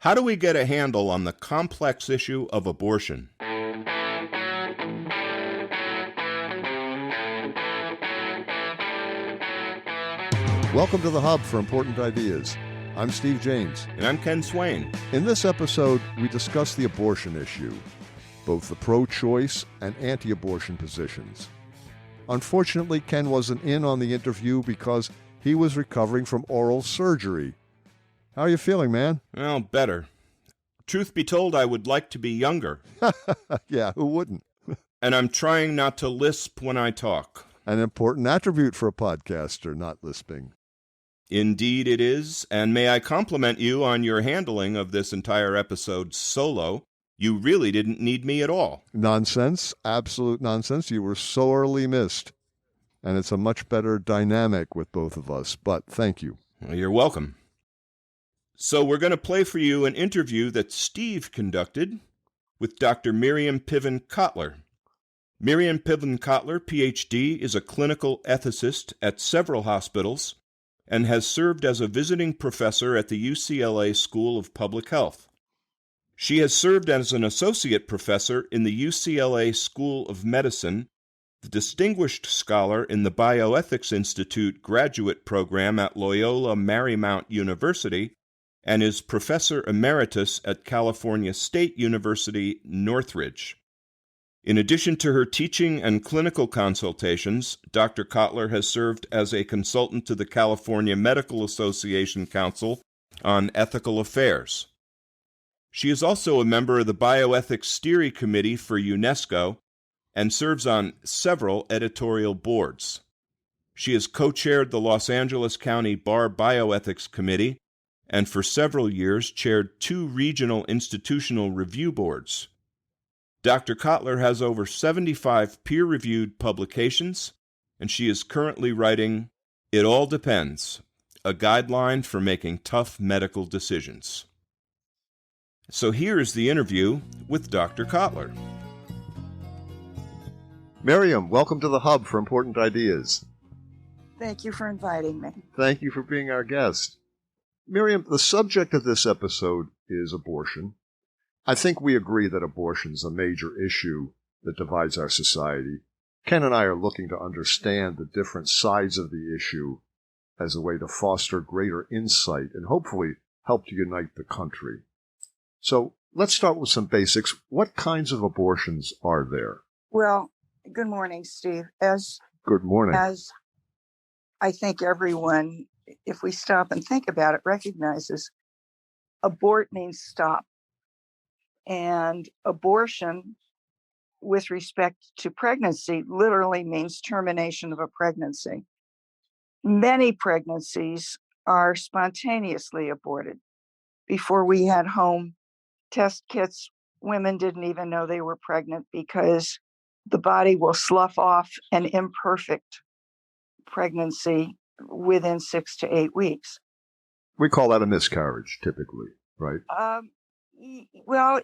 How do we get a handle on the complex issue of abortion? Welcome to the Hub for Important Ideas. I'm Steve James. And I'm Ken Swain. In this episode, we discuss the abortion issue, both the pro-choice and anti-abortion positions. Unfortunately, Ken wasn't in on the interview because he was recovering from oral surgery. How are you feeling, man? Well, better. Truth be told, I would like to be younger. Yeah, who wouldn't? And I'm trying not to lisp when I talk. An important attribute for a podcaster, not lisping. Indeed it is, and may I compliment you on your handling of this entire episode solo. You really didn't need me at all. Nonsense, absolute nonsense. You were sorely missed. And it's a much better dynamic with both of us, but thank you. Well, you're welcome. So we're going to play for you an interview that Steve conducted with Dr. Miriam Piven Cotler. Miriam Piven Cotler, Ph.D., is a clinical ethicist at several hospitals and has served as a visiting professor at the UCLA School of Public Health. She has served as an associate professor in the UCLA School of Medicine, the distinguished scholar in the Bioethics Institute graduate program at Loyola Marymount University, and is professor emeritus at California State University, Northridge. In addition to her teaching and clinical consultations, Dr. Cotler has served as a consultant to the California Medical Association Council on Ethical Affairs. She is also a member of the Bioethics Steering Committee for UNESCO and serves on several editorial boards. She has co-chaired the Los Angeles County Bar Bioethics Committee and for several years chaired 2 regional institutional review boards. Dr. Cotler has over 75 peer-reviewed publications, and she is currently writing It All Depends, a guideline for making tough medical decisions. So here is the interview with Dr. Cotler. Miriam, welcome to the Hub for Important Ideas. Thank you for inviting me. Thank you for being our guest. Miriam, the subject of this episode is abortion. I think we agree that abortion is a major issue that divides our society. Ken and I are looking to understand the different sides of the issue as a way to foster greater insight and hopefully help to unite the country. So let's start with some basics. What kinds of abortions are there? Well, good morning, Steve. Good morning. As I think everyone, if we stop and think about it, recognizes abort means stop. And abortion, with respect to pregnancy, literally means termination of a pregnancy. Many pregnancies are spontaneously aborted. Before we had home test kits, women didn't even know they were pregnant because the body will slough off an imperfect pregnancy within 6 to 8 weeks. We call that a miscarriage, typically, right? Well,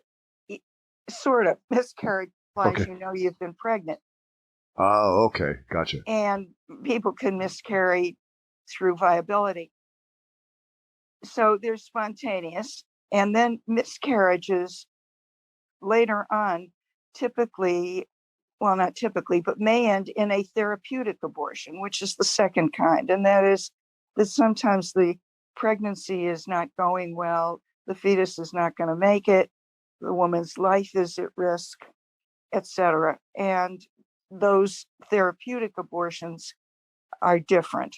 sort of. Miscarriage implies Okay. you know you've been pregnant. Oh, okay. Gotcha. And people can miscarry through viability. So there's spontaneous. And then miscarriages later on typically, well, not typically, but may end in a therapeutic abortion, which is the second kind. And that is that sometimes the pregnancy is not going well, the fetus is not going to make it, the woman's life is at risk, etc. And those therapeutic abortions are different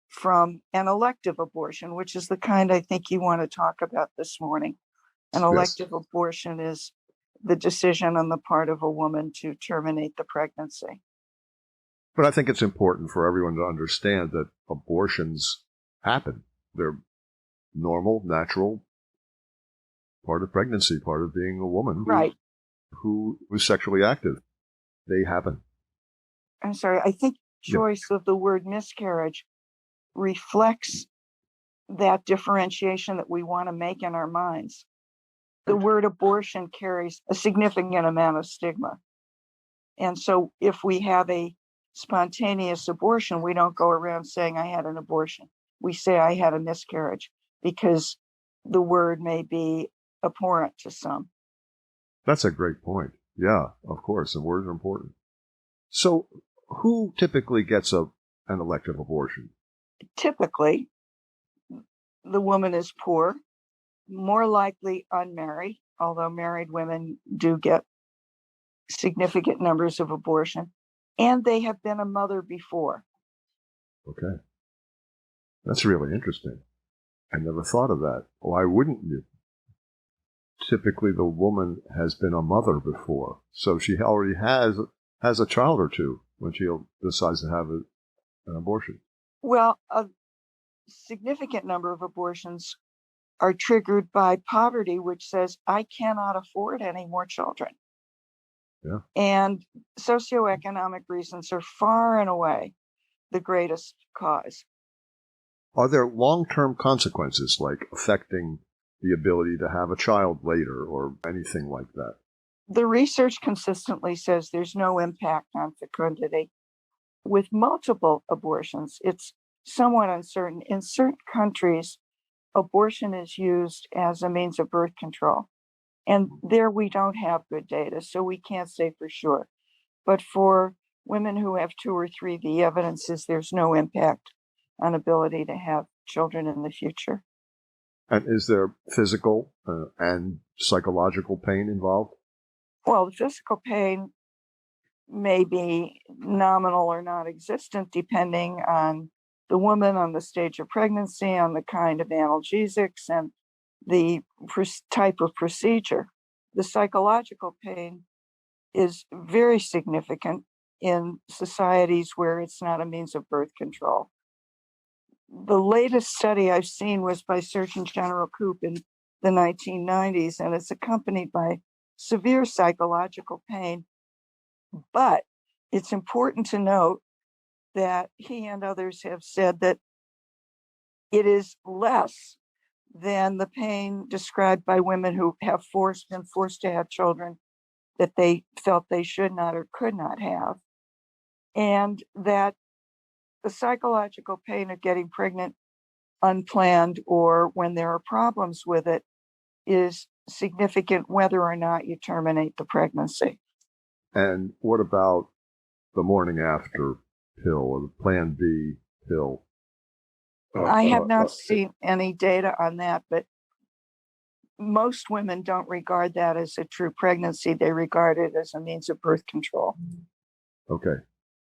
from an elective abortion, which is the kind I think you want to talk about this morning. An elective abortion is the decision on the part of a woman to terminate the pregnancy. But I think it's important for everyone to understand that abortions happen. They're normal, natural, part of pregnancy, part of being a woman who is sexually active. They happen. I'm sorry, I think choice of the word miscarriage reflects that differentiation that we want to make in our minds. The word abortion carries a significant amount of stigma. And so if we have a spontaneous abortion, we don't go around saying I had an abortion. We say I had a miscarriage because the word may be abhorrent to some. That's a great point. Yeah, of course, and words are important. So who typically gets an elective abortion? Typically, the woman is poor, more likely unmarried, although married women do get significant numbers of abortion, and they have been a mother before. Okay. That's really interesting. I never thought of that. Why wouldn't you? Typically, the woman has been a mother before, so she already has a child or two when she decides to have an abortion. Well, a significant number of abortions are triggered by poverty, which says, I cannot afford any more children. Yeah. And socioeconomic reasons are far and away the greatest cause. Are there long-term consequences, like affecting the ability to have a child later or anything like that? The research consistently says there's no impact on fecundity. With multiple abortions, it's somewhat uncertain. In certain countries, abortion is used as a means of birth control. And there we don't have good data, so we can't say for sure. But for women who have 2 or 3, the evidence is there's no impact on ability to have children in the future. And is there physical and psychological pain involved? Well, the physical pain may be nominal or non-existent depending on the woman, on the stage of pregnancy, on the kind of analgesics, and the type of procedure. The psychological pain is very significant in societies where it's not a means of birth control. The latest study I've seen was by Surgeon General Koop in the 1990s, and it's accompanied by severe psychological pain. But it's important to note that he and others have said that it is less than the pain described by women who have been forced to have children that they felt they should not or could not have. And that the psychological pain of getting pregnant unplanned or when there are problems with it is significant whether or not you terminate the pregnancy. And what about the morning after pill or the Plan B pill? I have not seen any data on that, but most women don't regard that as a true pregnancy. They regard it as a means of birth control. Okay.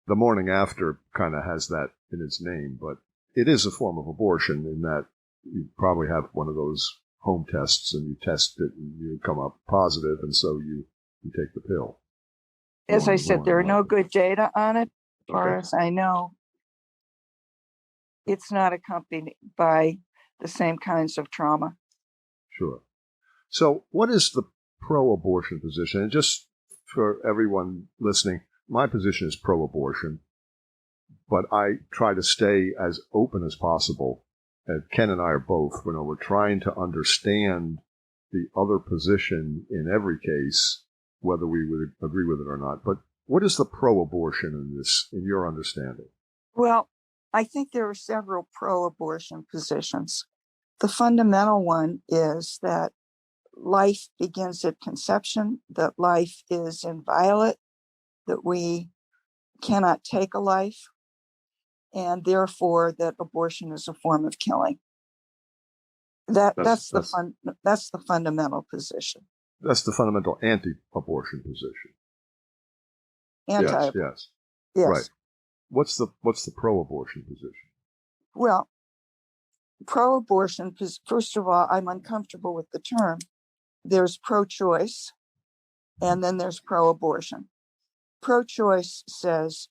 The morning after kind of has that in its name, but it is a form of abortion in that you probably have one of those home tests and you test it and you come up positive, and so you take the pill. As I said, there are no good data on it. As far as I know, it's not accompanied by the same kinds of trauma. Sure. So what is the pro-abortion position? And just for everyone listening, my position is pro-abortion, but I try to stay as open as possible. And Ken and I are both, we're trying to understand the other position in every case, whether we would agree with it or not. But what is the pro-abortion in your understanding? Well, I think there are several pro-abortion positions. The fundamental one is that life begins at conception, that life is inviolate, that we cannot take a life, and therefore that abortion is a form of killing. That's the fundamental position. That's the fundamental anti-abortion position. Yes. Right. What's the pro-abortion position? Well, pro-abortion, first of all, I'm uncomfortable with the term. There's pro-choice, and then there's pro-abortion. Pro-choice says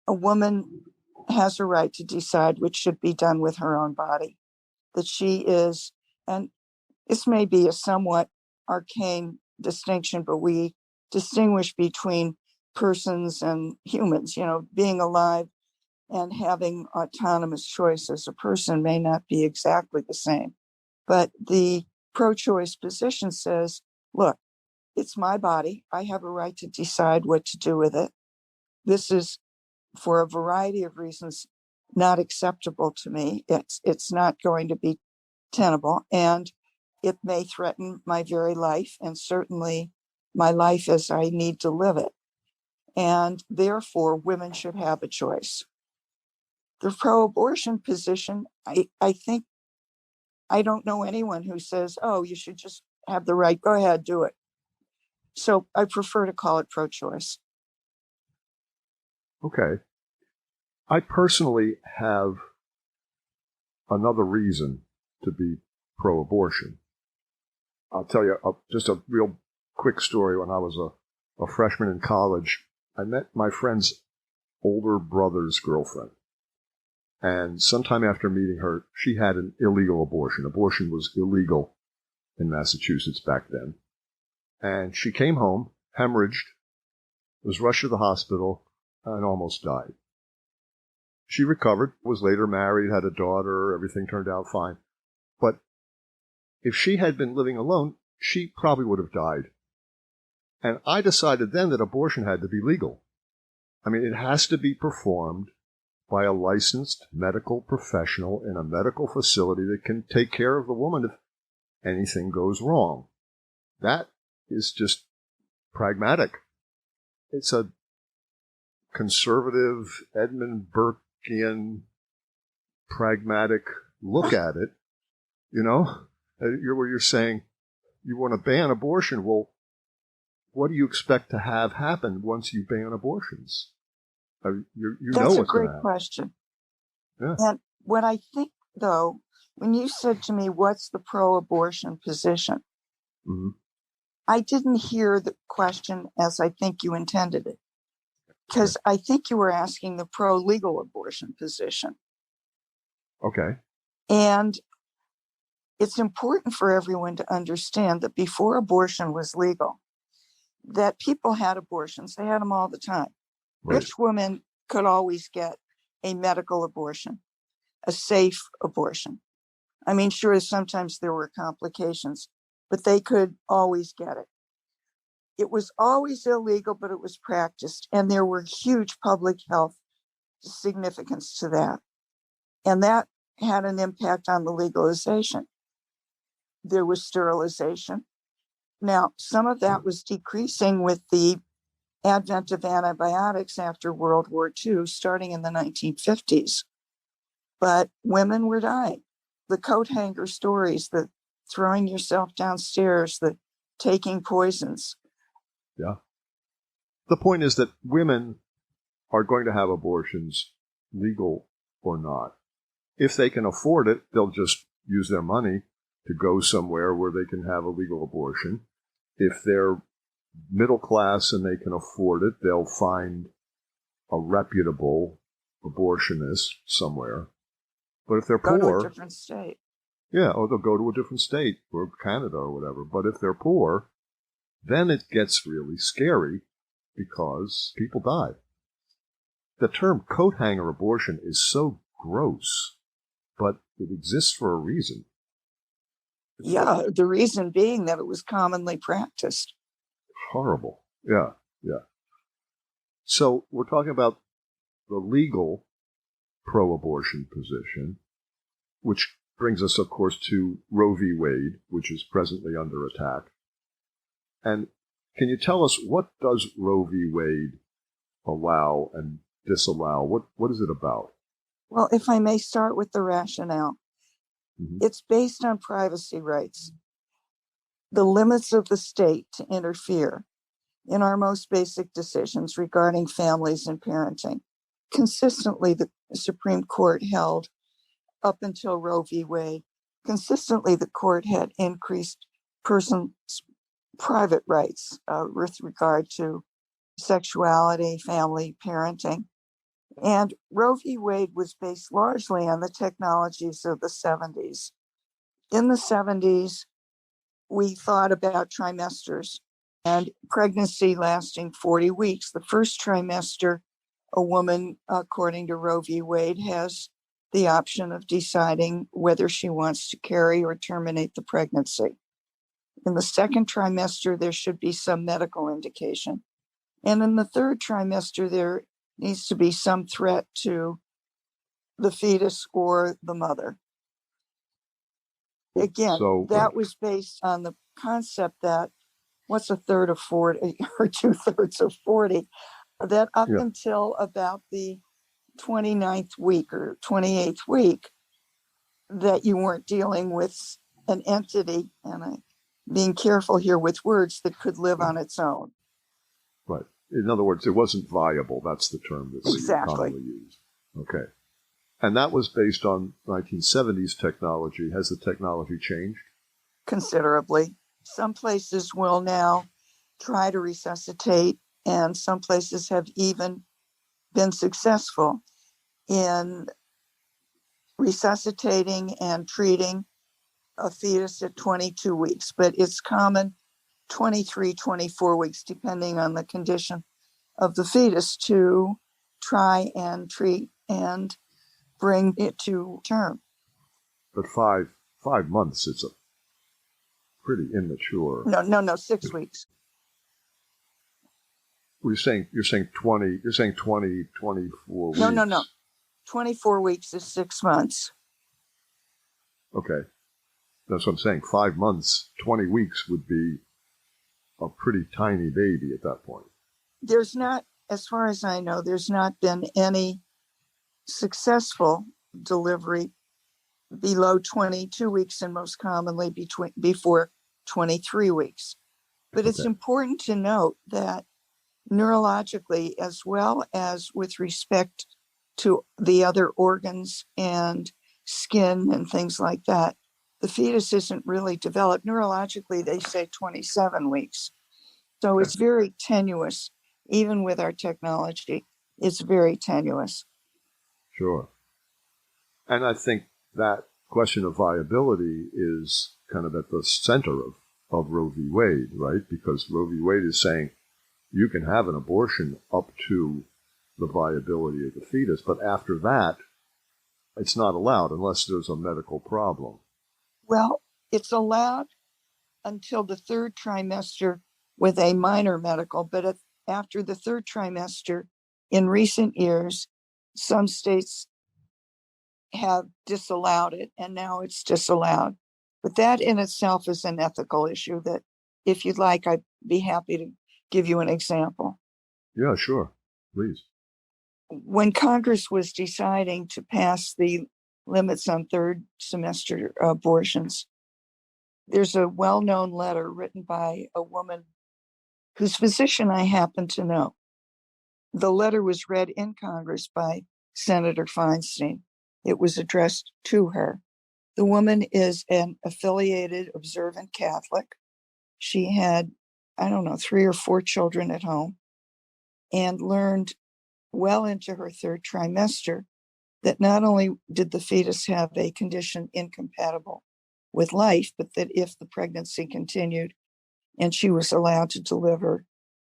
a woman has a right to decide what should be done with her own body, that she is, and this may be a somewhat arcane distinction, but we distinguish between persons and humans. Being alive and having autonomous choice as a person may not be exactly the same. But the pro-choice position says, look, it's my body. I have a right to decide what to do with it. This is, for a variety of reasons, not acceptable to me. It's not going to be tenable. And it may threaten my very life and certainly my life as I need to live it. And therefore, women should have a choice. The pro-abortion position, I think, I don't know anyone who says, oh, you should just have the right, go ahead, do it. So I prefer to call it pro-choice. Okay. I personally have another reason to be pro-abortion. I'll tell you just a real quick story. When I was a freshman in college, I met my friend's older brother's girlfriend. And sometime after meeting her, she had an illegal abortion. Abortion was illegal in Massachusetts back then. And she came home, hemorrhaged, was rushed to the hospital, and almost died. She recovered, was later married, had a daughter, everything turned out fine. But if she had been living alone, she probably would have died. And I decided then that abortion had to be legal. I mean, it has to be performed by a licensed medical professional in a medical facility that can take care of the woman if anything goes wrong. That is just pragmatic. It's a conservative, Edmund Burkean, pragmatic look at it. You know, where you're saying you want to ban abortion. Well, what do you expect to have happen once you ban abortions? You know That's a what's great going to happen. question. Yeah. And what I think, though, when you said to me, what's the pro-abortion position? Mm-hmm. I didn't hear the question as I think you intended it, because I think you were asking the pro-legal abortion position. Okay. And it's important for everyone to understand that before abortion was legal, that people had abortions. They had them all the time. Right. Rich women could always get a medical abortion, a safe abortion. I mean, sure, sometimes there were complications, but they could always get it. It was always illegal, but it was practiced. And there were huge public health significance to that. And that had an impact on the legalization. There was sterilization. Now, some of that was decreasing with the advent of antibiotics after World War II, starting in the 1950s. But women were dying. The coat hanger stories, the throwing yourself downstairs, the taking poisons. Yeah. The point is that women are going to have abortions, legal or not. If they can afford it, they'll just use their money to go somewhere where they can have a legal abortion. If they're middle class and they can afford it, they'll find a reputable abortionist somewhere. But if they're Go poor, to a different state. Yeah, or they'll go to a different state or Canada or whatever. But if they're poor, then it gets really scary because people die. The term coat hanger abortion is so gross, but it exists for a reason. Yeah, the reason being that it was commonly practiced. Horrible. Yeah. So we're talking about the legal pro-abortion position, which brings us, of course, to Roe v. Wade, which is presently under attack. And can you tell us, what does Roe v. Wade allow and disallow? What is it about? Well, if I may start with the rationale, it's based on privacy rights, the limits of the state to interfere in our most basic decisions regarding families and parenting. Consistently, the Supreme Court held, up until Roe v. Wade, consistently the court had increased persons' private rights with regard to sexuality, family, parenting. And Roe v. Wade was based largely on the technologies of the 70s. In the 70s, we thought about trimesters and pregnancy lasting 40 weeks. The first trimester, a woman, according to Roe v. Wade, has the option of deciding whether she wants to carry or terminate the pregnancy. In the second trimester, there should be some medical indication. And in the third trimester, there needs to be some threat to the fetus or the mother. Again, So that was based on the concept that what's a third of 40 or 2/3 of 40, that up yeah, until about the 29th week or 28th week, that you weren't dealing with an entity, and I'm being careful here with words, that could live on its own. right. In other words, it wasn't viable. That's the term that's Exactly. commonly used. Okay. And that was based on 1970s technology. Has the technology changed? Considerably. Some places will now try to resuscitate, and some places have even been successful in resuscitating and treating a fetus at 22 weeks, but it's common 23, 24 weeks, depending on the condition of the fetus, to try and treat and bring it to term. But 5 months is a pretty immature. No, 6 weeks. You're saying 20, 24 weeks. No. 24 weeks is 6 months. Okay. That's what I'm saying. 5 months, 20 weeks would be a pretty tiny baby at that point. There's not, as far as I know, there's not been any successful delivery below 22 weeks, and most commonly before 23 weeks. But it's Okay. important to note that neurologically, as well as with respect to the other organs and skin and things like that, the fetus isn't really developed. Neurologically, they say 27 weeks. So Okay. it's very tenuous. Even with our technology, it's very tenuous. Sure. And I think that question of viability is kind of at the center of Roe v. Wade, right? Because Roe v. Wade is saying you can have an abortion up to the viability of the fetus, but after that, it's not allowed unless there's a medical problem. Well, it's allowed until the third trimester with a minor medical, but after the third trimester, in recent years, some states have disallowed it, and now it's disallowed. But that in itself is an ethical issue that, if you'd like, I'd be happy to give you an example. Yeah, sure. Please. When Congress was deciding to pass the limits on third semester abortions, there's a well-known letter written by a woman whose physician I happen to know. The letter was read in Congress by Senator Feinstein. It was addressed to her. The woman is an affiliated observant Catholic. She had, 3 or 4 children at home, and learned well into her third trimester that not only did the fetus have a condition incompatible with life, but that if the pregnancy continued and she was allowed to deliver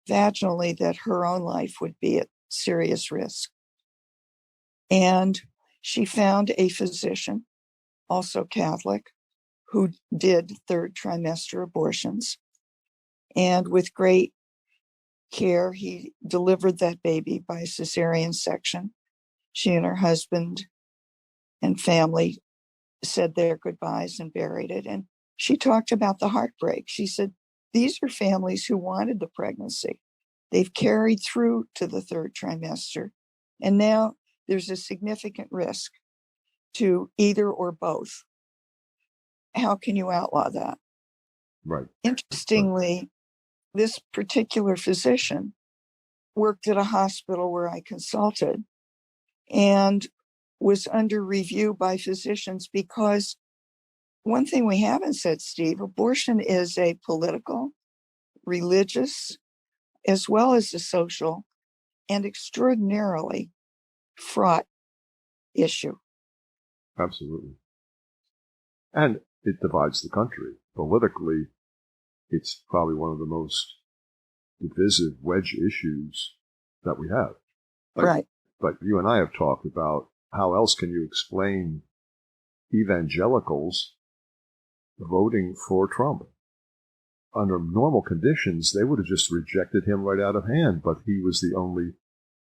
vaginally, that her own life would be at serious risk. And she found a physician, also Catholic, who did third trimester abortions. And with great care, he delivered that baby by cesarean section. She and her husband and family said their goodbyes and buried it. And she talked about the heartbreak. She said, these are families who wanted the pregnancy. They've carried through to the third trimester. And now there's a significant risk to either or both. How can you outlaw that? Right. Interestingly, this particular physician worked at a hospital where I consulted and was under review by physicians, because one thing we haven't said, Steve, abortion is a political, religious, as well as a social, and extraordinarily fraught issue. Absolutely. And it divides the country. Politically, it's probably one of the most divisive wedge issues that we have. Right. But you and I have talked about how else can you explain evangelicals voting for Trump. Under normal conditions, they would have just rejected him right out of hand, but he was the only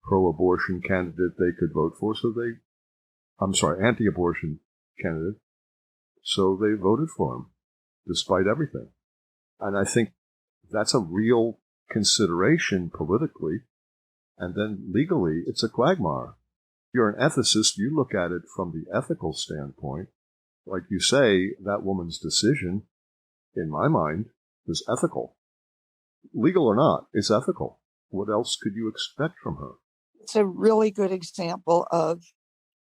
pro-abortion candidate they could vote for, anti-abortion candidate. so they voted for him, despite everything. And I think that's a real consideration politically, and then legally, it's a quagmire. You're an ethicist, you look at it from the ethical standpoint. Like you say, that woman's decision, in my mind, was ethical. Legal or not, it's ethical. What else could you expect from her? It's a really good example of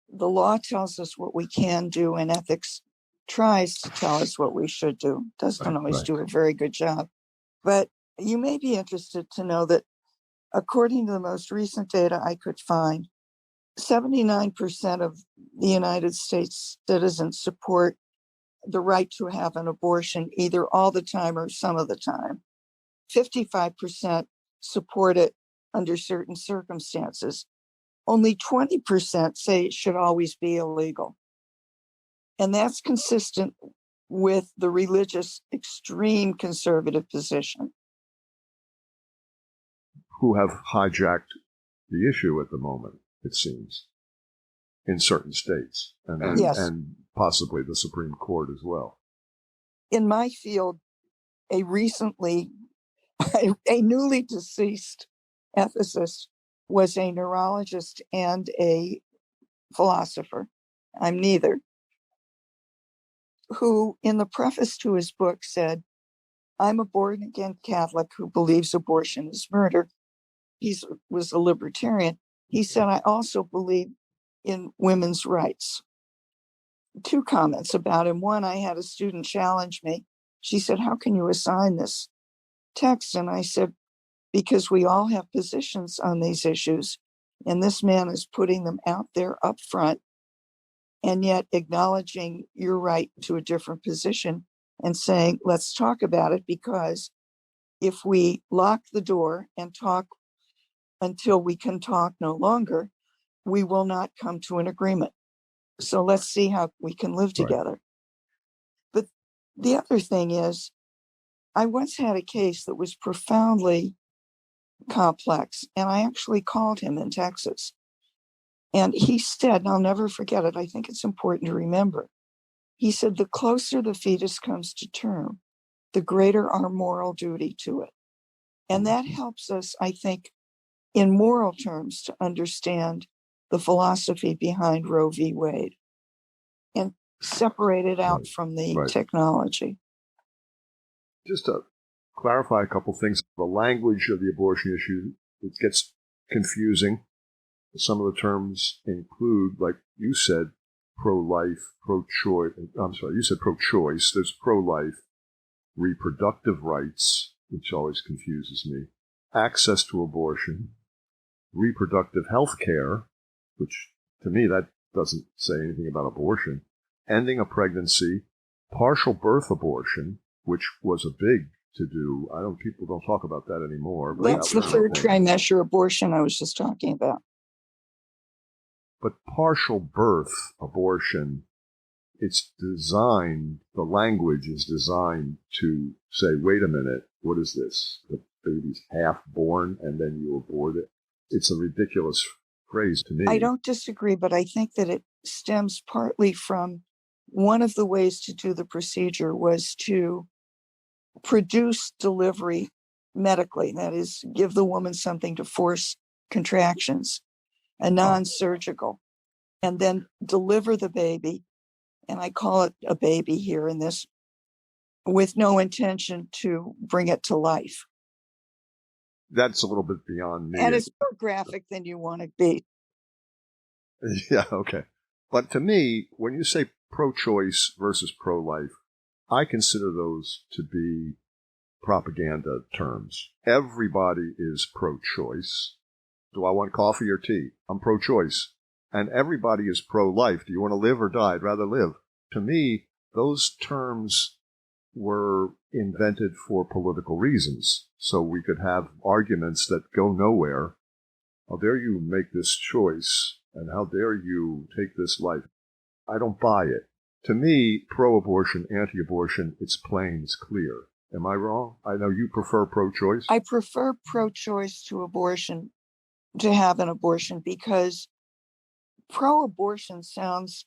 the law tells us what we can do, and ethics tries to tell us what we should do. Doesn't always do a very good job. But you may be interested to know that according to the most recent data I could find, 79% of the United States citizens support the right to have an abortion either all the time or some of the time. 55% support it under certain circumstances. Only 20% say it should always be illegal. And that's consistent with the religious extreme conservative position. Who have hijacked the issue at the moment, it seems, in certain states, and possibly the Supreme Court as well. In my field, a newly deceased ethicist was a neurologist and a philosopher. I'm neither. Who, in the preface to his book, said, "I'm a born-again Catholic who believes abortion is murder." He was a libertarian. He said, "I also believe in women's rights." Two comments about him. One, I had a student challenge me. She said, "How can you assign this text?" And I said, "Because we all have positions on these issues, and this man is putting them out there up front, and yet acknowledging your right to a different position and saying, let's talk about it, because if we lock the door and talk until we can talk no longer, we will not come to an agreement. So let's see how we can live together." But the other thing is, I once had a case that was profoundly complex, and I actually called him in Texas. And he said, and I'll never forget it, I think it's important to remember, he said, the closer the fetus comes to term, the greater our moral duty to it. And that helps us, I think, in moral terms, to understand the philosophy behind Roe v. Wade and separate it out from the technology. Just to clarify a couple things, the language of the abortion issue, it gets confusing. Some of the terms include, like you said, pro-life, pro-choice. I'm sorry, you said pro-choice. There's pro-life, reproductive rights, which always confuses me, access to abortion, reproductive health care, which to me that doesn't say anything about abortion, ending a pregnancy, partial birth abortion, which was a big to-do. People don't talk about that anymore. But that's the third trimester abortion I was just talking about. But partial birth abortion, it's designed, the language is designed to say, wait a minute, what is this? The baby's half born and then you abort it? It's a ridiculous phrase to me. I don't disagree, but I think that it stems partly from one of the ways to do the procedure was to produce delivery medically. That is, give the woman something to force contractions, a non-surgical, and then deliver the baby, and I call it a baby here in this, with no intention to bring it to life. That's a little bit beyond me. And it's more graphic than you want to be. Yeah, okay. But to me, when you say pro-choice versus pro-life, I consider those to be propaganda terms. Everybody is pro-choice. Do I want coffee or tea? I'm pro-choice. And everybody is pro-life. Do you want to live or die? I'd rather live. To me, those terms were invented for political reasons. So we could have arguments that go nowhere. How dare you make this choice? And how dare you take this life? I don't buy it. To me, pro-abortion, anti-abortion, it's plain, it's clear. Am I wrong? I know you prefer pro-choice. I prefer pro-choice to abortion, to have an abortion, because pro-abortion sounds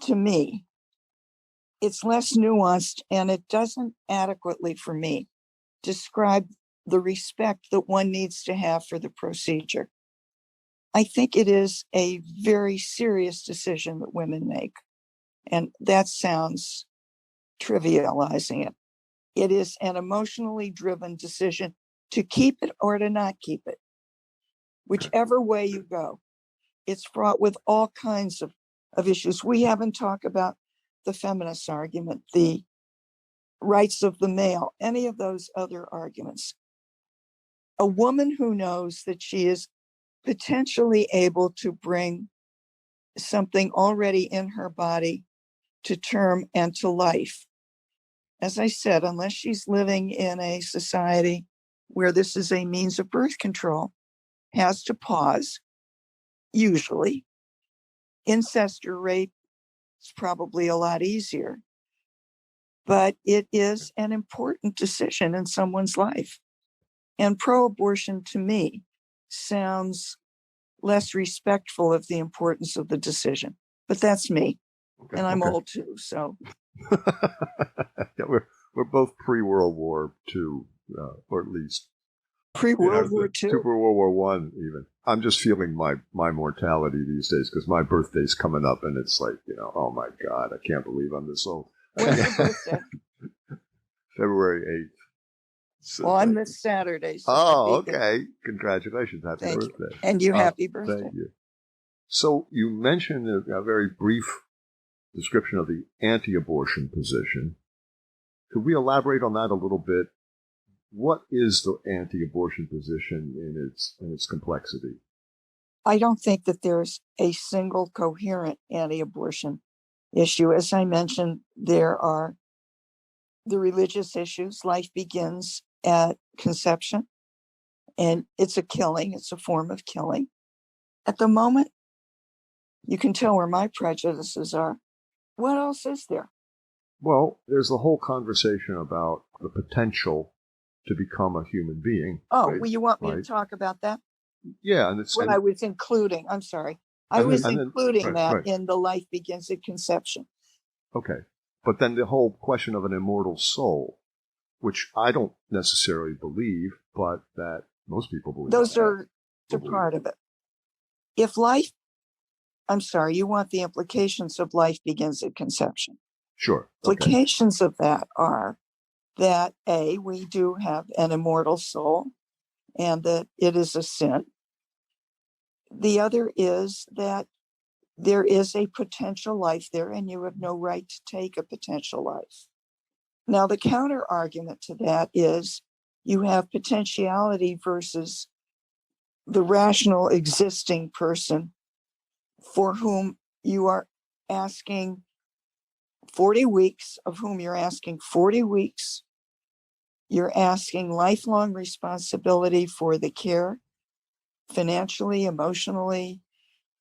to me it's less nuanced, and it doesn't adequately, for me, describe the respect that one needs to have for the procedure. I think it is a very serious decision that women make. And that sounds trivializing it. It is an emotionally driven decision to keep it or to not keep it. Whichever way you go, it's fraught with all kinds of issues. We haven't talked about the feminist argument, the rights of the male, any of those other arguments. A woman who knows that she is potentially able to bring something already in her body to term and to life. As I said, unless she's living in a society where this is a means of birth control, has to pause, usually. Incest or rape is probably a lot easier, but it is an important decision in someone's life. And pro-abortion, to me, sounds less respectful of the importance of the decision. But that's me. Okay, and I'm old too, so. Yeah, we're both pre-World War II, or at least pre-World War II. World War One, even. I'm just feeling my mortality these days because my birthday's coming up, and it's like, oh my God, I can't believe I'm this old. When's your birthday? February 8th. So on this Saturday. So okay. Congratulations. Happy birthday. You. And you happy birthday. Thank you. So you mentioned a very brief description of the anti-abortion position. Could we elaborate on that a little bit? What is the anti-abortion position in its complexity? I don't think that there's a single coherent anti-abortion issue. As I mentioned, there are the religious issues. Life begins at conception, and it's a killing. It's a form of killing. At the moment, you can tell where my prejudices are. What else is there? Well, there's the whole conversation about the potential to become a human being. Oh, right? Well, you want me to talk about that? Yeah. And it's what I was including. I'm sorry. I was including that in the life begins at conception. Okay. But then the whole question of an immortal soul, which I don't necessarily believe, but that most people believe. Those are part of it. If life, I'm sorry, you want the implications of life begins at conception. Sure. Okay. Implications of that are that A, we do have an immortal soul and that it is a sin. The other is that there is a potential life there and you have no right to take a potential life. Now, the counter argument to that is you have potentiality versus the rational existing person for whom you are asking 40 weeks, of whom you're asking 40 weeks. You're asking lifelong responsibility for the care, financially, emotionally,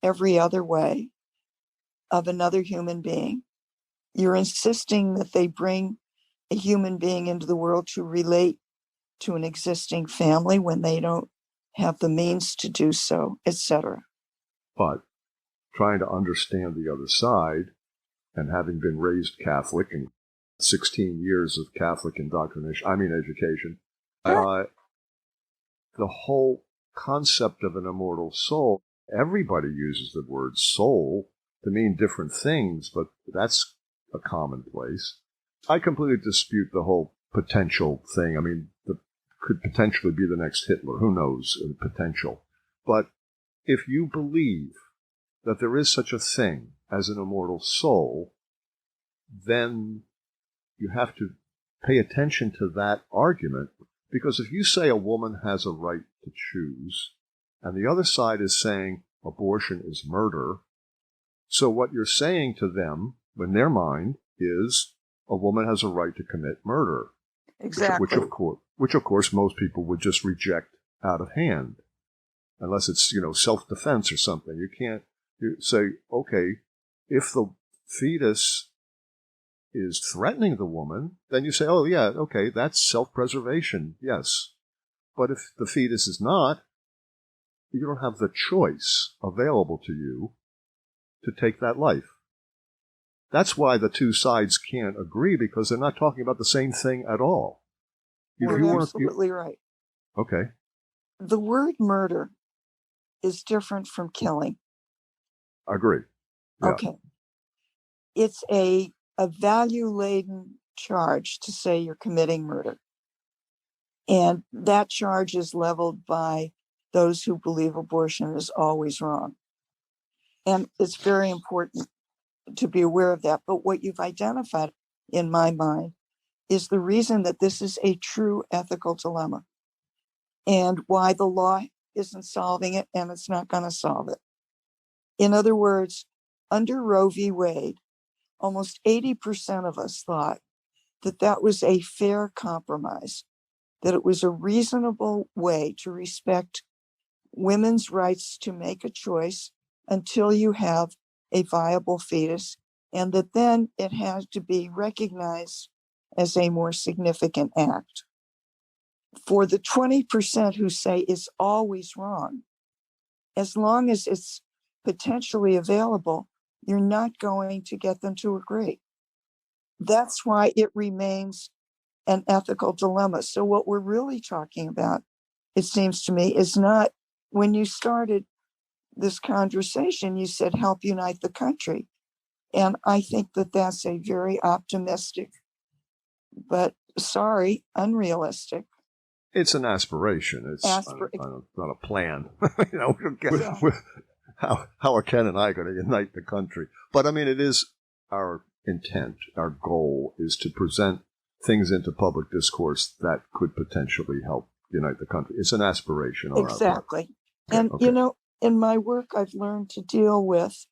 every other way, of another human being. You're insisting that they bring a human being into the world to relate to an existing family when they don't have the means to do so, etc. But trying to understand the other side, and having been raised Catholic and 16 years of Catholic education, the whole concept of an immortal soul, everybody uses the word soul to mean different things, but that's a commonplace. I completely dispute the whole potential thing. I mean, could potentially be the next Hitler. Who knows? Potential. But if you believe that there is such a thing as an immortal soul, then you have to pay attention to that argument, because if you say a woman has a right to choose, and the other side is saying abortion is murder, so what you're saying to them, in their mind, is a woman has a right to commit murder. Exactly. Which of course most people would just reject out of hand, unless it's, self-defense or something. You say, okay, if the fetus is threatening the woman, then you say, oh yeah, okay, that's self-preservation, yes. But if the fetus is not, you don't have the choice available to you to take that life. That's why the two sides can't agree, because they're not talking about the same thing at all. You're absolutely right. Okay. The word murder is different from killing. Agree. Yeah. Okay. It's a value-laden charge to say you're committing murder. And that charge is leveled by those who believe abortion is always wrong. And it's very important to be aware of that. But what you've identified, in my mind, is the reason that this is a true ethical dilemma and why the law isn't solving it, and it's not going to solve it. In other words, under Roe v. Wade, almost 80% of us thought that that was a fair compromise, that it was a reasonable way to respect women's rights to make a choice until you have a viable fetus, and that then it has to be recognized as a more significant act. For the 20% who say it's always wrong, as long as it's potentially available, you're not going to get them to agree. That's why it remains an ethical dilemma. So what we're really talking about, it seems to me, is not, when you started this conversation, you said help unite the country. And I think that that's a very optimistic, but sorry, unrealistic. It's an aspiration. It's not a plan. How are Ken and I going to unite the country? But I mean, it is our intent, our goal is to present things into public discourse that could potentially help unite the country. It's an aspiration. Exactly. And, in my work, I've learned to deal with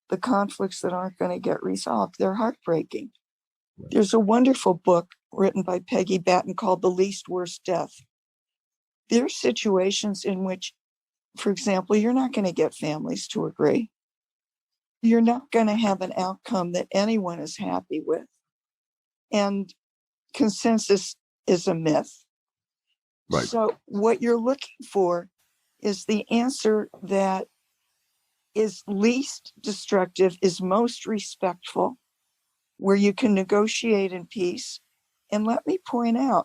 the conflicts that aren't going to get resolved. They're heartbreaking. Right. There's a wonderful book written by Peggy Batten called The Least Worst Death. There are situations in which, for example, you're not going to get families to agree. You're not going to have an outcome that anyone is happy with. And consensus is a myth. Right. So what you're looking for is the answer that is least destructive, is most respectful, where you can negotiate in peace. And let me point out,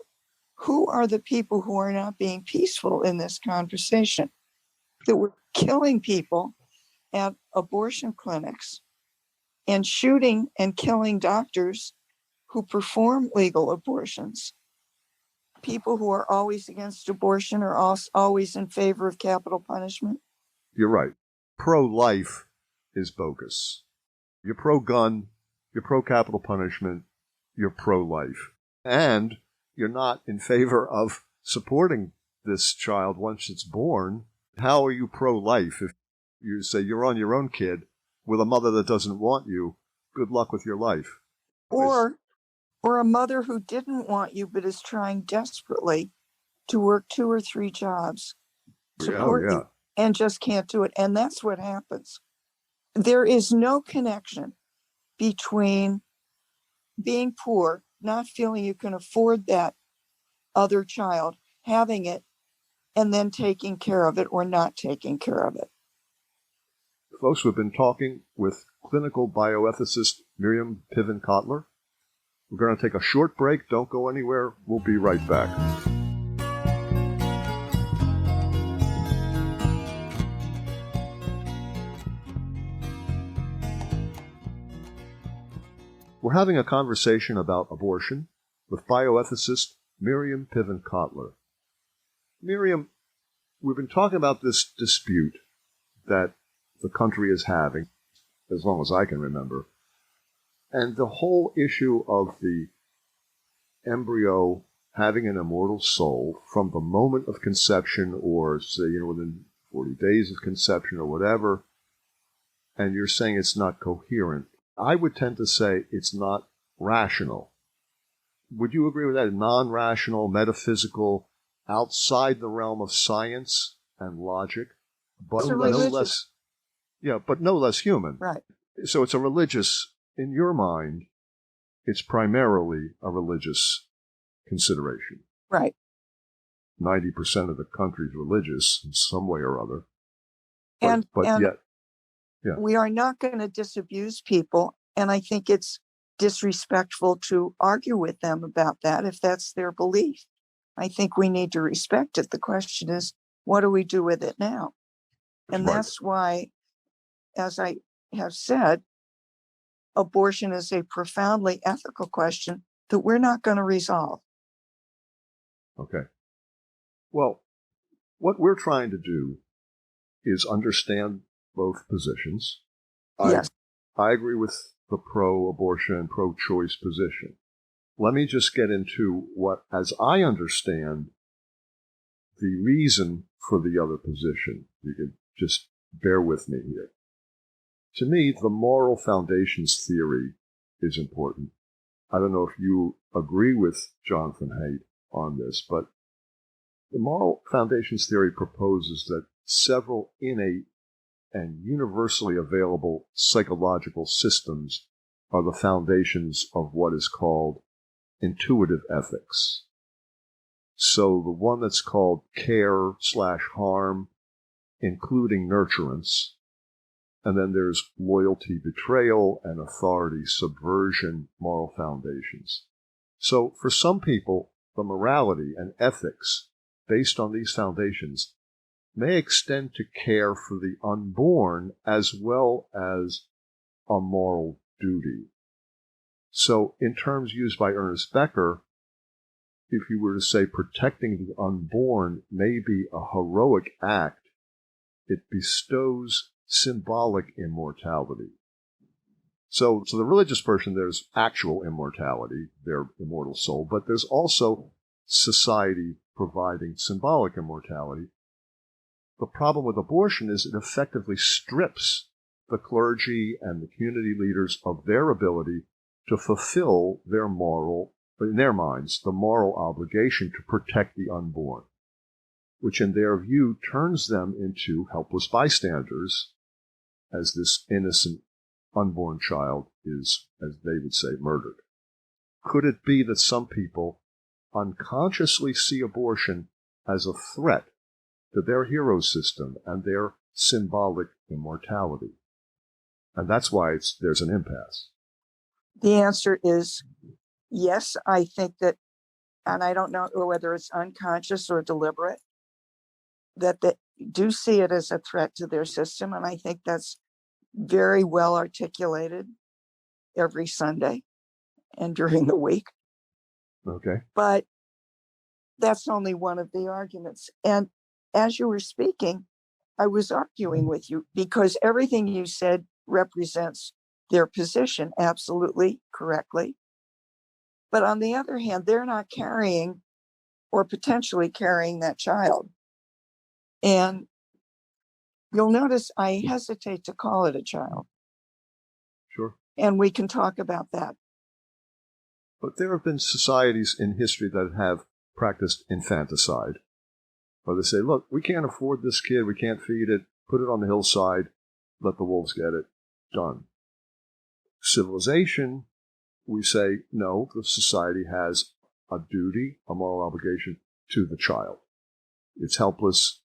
who are the people who are not being peaceful in this conversation? That we're killing people at abortion clinics and shooting and killing doctors who perform legal abortions. People who are always against abortion are always in favor of capital punishment. You're right. Pro-life is bogus. You're pro-gun, you're pro-capital punishment, you're pro-life. And you're not in favor of supporting this child once it's born. How are you pro-life if you say you're on your own, kid, with a mother that doesn't want you? Good luck with your life. Or a mother who didn't want you but is trying desperately to work 2 or 3 jobs, support you, and just can't do it. And that's what happens. There is no connection between being poor, not feeling you can afford that other child, having it, and then taking care of it or not taking care of it. Folks, we've been talking with clinical bioethicist Miriam Piven Cotler. We're going to take a short break. Don't go anywhere. We'll be right back. We're having a conversation about abortion with bioethicist Miriam Piven Cotler. Miriam, we've been talking about this dispute that the country is having, as long as I can remember, and the whole issue of the embryo having an immortal soul from the moment of conception, or say, within 40 days of conception or whatever, and you're saying it's not coherent. I would tend to say it's not rational. Would you agree with that? Non-rational, metaphysical, outside the realm of science and logic, but no less, but no less human. Right. So it's a religious, in your mind, it's primarily a religious consideration. Right. 90% of the country's religious in some way or other. But yet, we are not going to disabuse people And I think it's disrespectful to argue with them about that if that's their belief. I think we need to respect it. The question is, what do we do with it now? And Right. that's why, as I have said, abortion is a profoundly ethical question that we're not going to resolve. Okay. Well, what we're trying to do is understand both positions. Yes. I agree with the pro-abortion, pro-choice position. Let me just get into what, as I understand, the reason for the other position. You could just bear with me here. To me, the moral foundations theory is important. I don't know if you agree with Jonathan Haidt on this, but the moral foundations theory proposes that several innate and universally available psychological systems are the foundations of what is called intuitive ethics. So the one that's called care/harm, including nurturance, and then there's loyalty, betrayal, and authority, subversion, moral foundations. So for some people, the morality and ethics based on these foundations may extend to care for the unborn as well as a moral duty. So in terms used by Ernest Becker, if you were to say protecting the unborn may be a heroic act, it bestows symbolic immortality. So the religious person, there's actual immortality, their immortal soul, but there's also society providing symbolic immortality. The problem with abortion is it effectively strips the clergy and the community leaders of their ability to fulfill their moral, in their minds, the moral obligation to protect the unborn, which in their view turns them into helpless bystanders as this innocent unborn child is, as they would say, murdered. Could it be that some people unconsciously see abortion as a threat to their hero system and their symbolic immortality? And that's why there's an impasse. The answer is yes. I think that, and I don't know whether it's unconscious or deliberate, that they do see it as a threat to their system. And I think that's very well articulated every Sunday and during the week. Okay. But that's only one of the arguments. And as you were speaking, I was arguing with you because everything you said represents their position absolutely correctly. But on the other hand, they're not carrying or potentially carrying that child. And you'll notice I hesitate to call it a child. Sure. And we can talk about that. But there have been societies in history that have practiced infanticide, where they say, look, we can't afford this kid, we can't feed it, put it on the hillside, let the wolves get it, done. Civilization, we say, no, the society has a duty, a moral obligation to the child. It's helpless.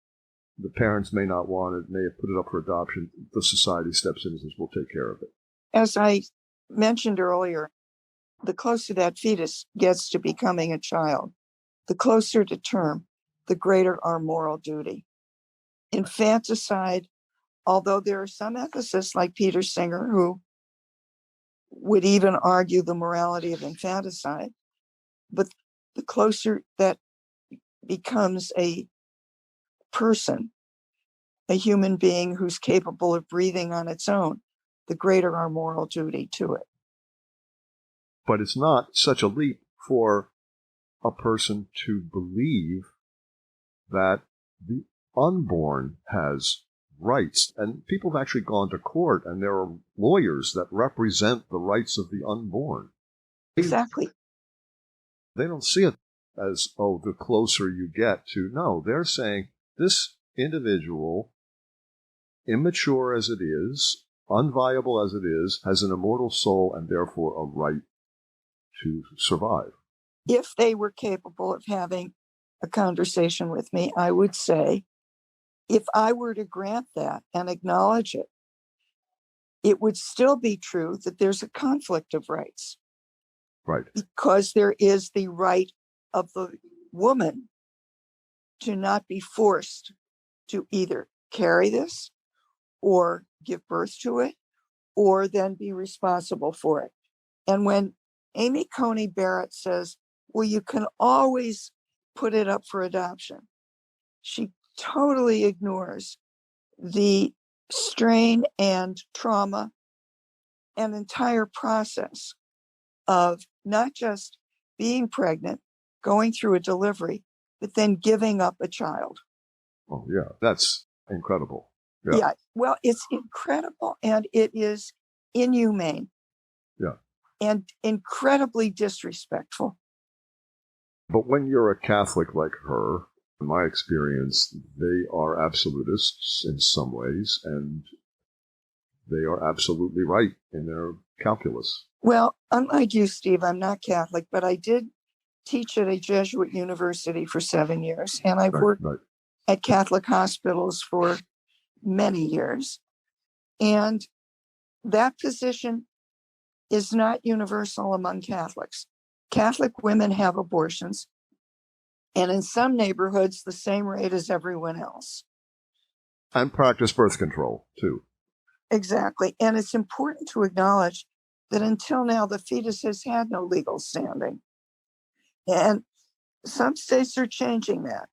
The parents may not want it, may have put it up for adoption. The society steps in and says, we'll take care of it. As I mentioned earlier, the closer that fetus gets to becoming a child, the closer to term, the greater our moral duty. Infanticide, although there are some ethicists like Peter Singer who would even argue the morality of infanticide, but the closer that becomes a person, a human being who's capable of breathing on its own, the greater our moral duty to it. But it's not such a leap for a person to believe that the unborn has rights. And people have actually gone to court, and there are lawyers that represent the rights of the unborn. Exactly. They don't see it as, oh, the closer you get to. No, they're saying this individual, immature as it is, unviable as it is, has an immortal soul and therefore a right to survive. If they were capable of having a conversation with me, I would say, if I were to grant that and acknowledge it, it would still be true that there's a conflict of rights. Right. Because there is the right of the woman to not be forced to either carry this or give birth to it or then be responsible for it. And when Amy Coney Barrett says, well, you can always put it up for adoption, she totally ignores the strain and trauma and entire process of not just being pregnant, going through a delivery, but then giving up a child. Oh, yeah, that's incredible. Yeah, well, it's incredible, and it is inhumane. Yeah. And incredibly disrespectful. But when you're a Catholic like her, in my experience, they are absolutists in some ways, and they are absolutely right in their calculus. Well, unlike you, Steve, I'm not Catholic, but I did teach at a Jesuit university for 7 years, and I've worked at Catholic hospitals for many years. And that position is not universal among Catholics. Catholic women have abortions, and in some neighborhoods, the same rate as everyone else. And practice birth control, too. Exactly. And it's important to acknowledge that until now, the fetus has had no legal standing. And some states are changing that.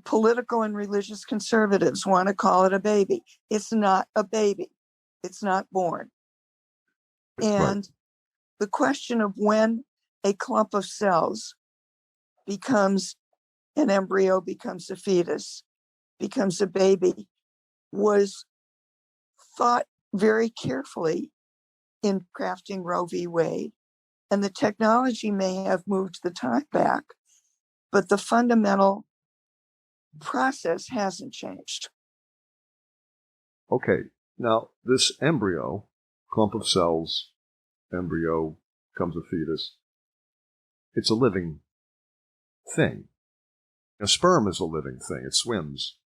Political and religious conservatives want to call it a baby. It's not a baby. It's not born. And the question of when a clump of cells becomes an embryo, becomes a fetus, becomes a baby, was thought very carefully in crafting Roe v. Wade. And the technology may have moved the time back, but the fundamental process hasn't changed. Okay, now this embryo, clump of cells, embryo becomes a fetus, it's a living thing. A sperm is a living thing. It swims.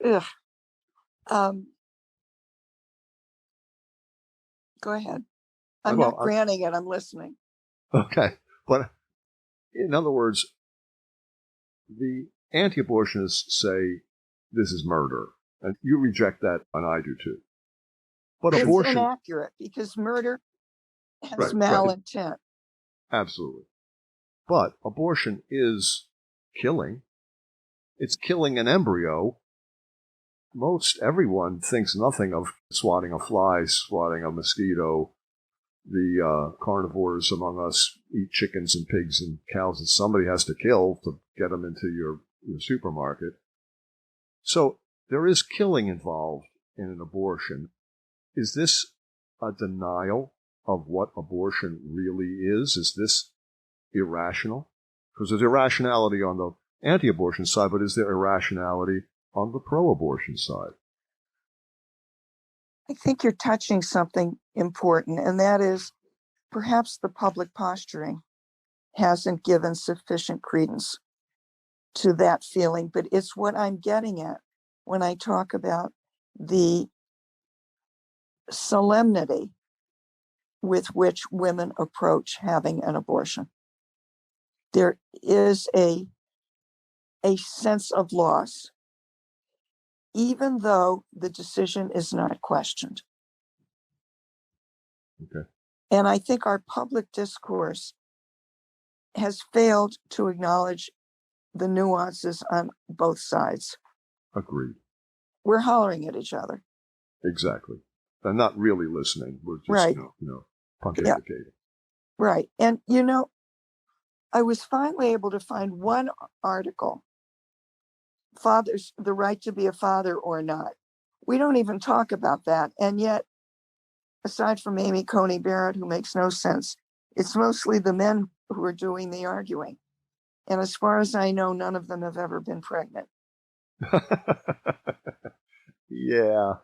Ugh. Go ahead. I'm not granting it. I'm listening. Okay. But in other words, the anti-abortionists say this is murder. And you reject that, and I do too. But it's abortion... inaccurate because murder has malintent. Absolutely. But abortion is killing. It's killing an embryo. Most everyone thinks nothing of swatting a fly, swatting a mosquito. The carnivores among us eat chickens and pigs and cows that somebody has to kill to get them into your supermarket. So there is killing involved in an abortion. Is this a denial of what abortion really is? Is this irrational? Because there's irrationality on the anti-abortion side, but is there irrationality on the pro-abortion side? I think you're touching something important, and that is perhaps the public posturing hasn't given sufficient credence to that feeling, but it's what I'm getting at when I talk about the solemnity with which women approach having an abortion. There is a sense of loss, even though the decision is not questioned. Okay. And I think our public discourse has failed to acknowledge the nuances on both sides. Agreed. We're hollering at each other. Exactly. They're not really listening. We're just, pontificating. Yeah. Right. And, I was finally able to find one article, Fathers, the right to be a father or not. We don't even talk about that. And yet, aside from Amy Coney Barrett, who makes no sense, it's mostly the men who are doing the arguing. And as far as I know, none of them have ever been pregnant. Yeah.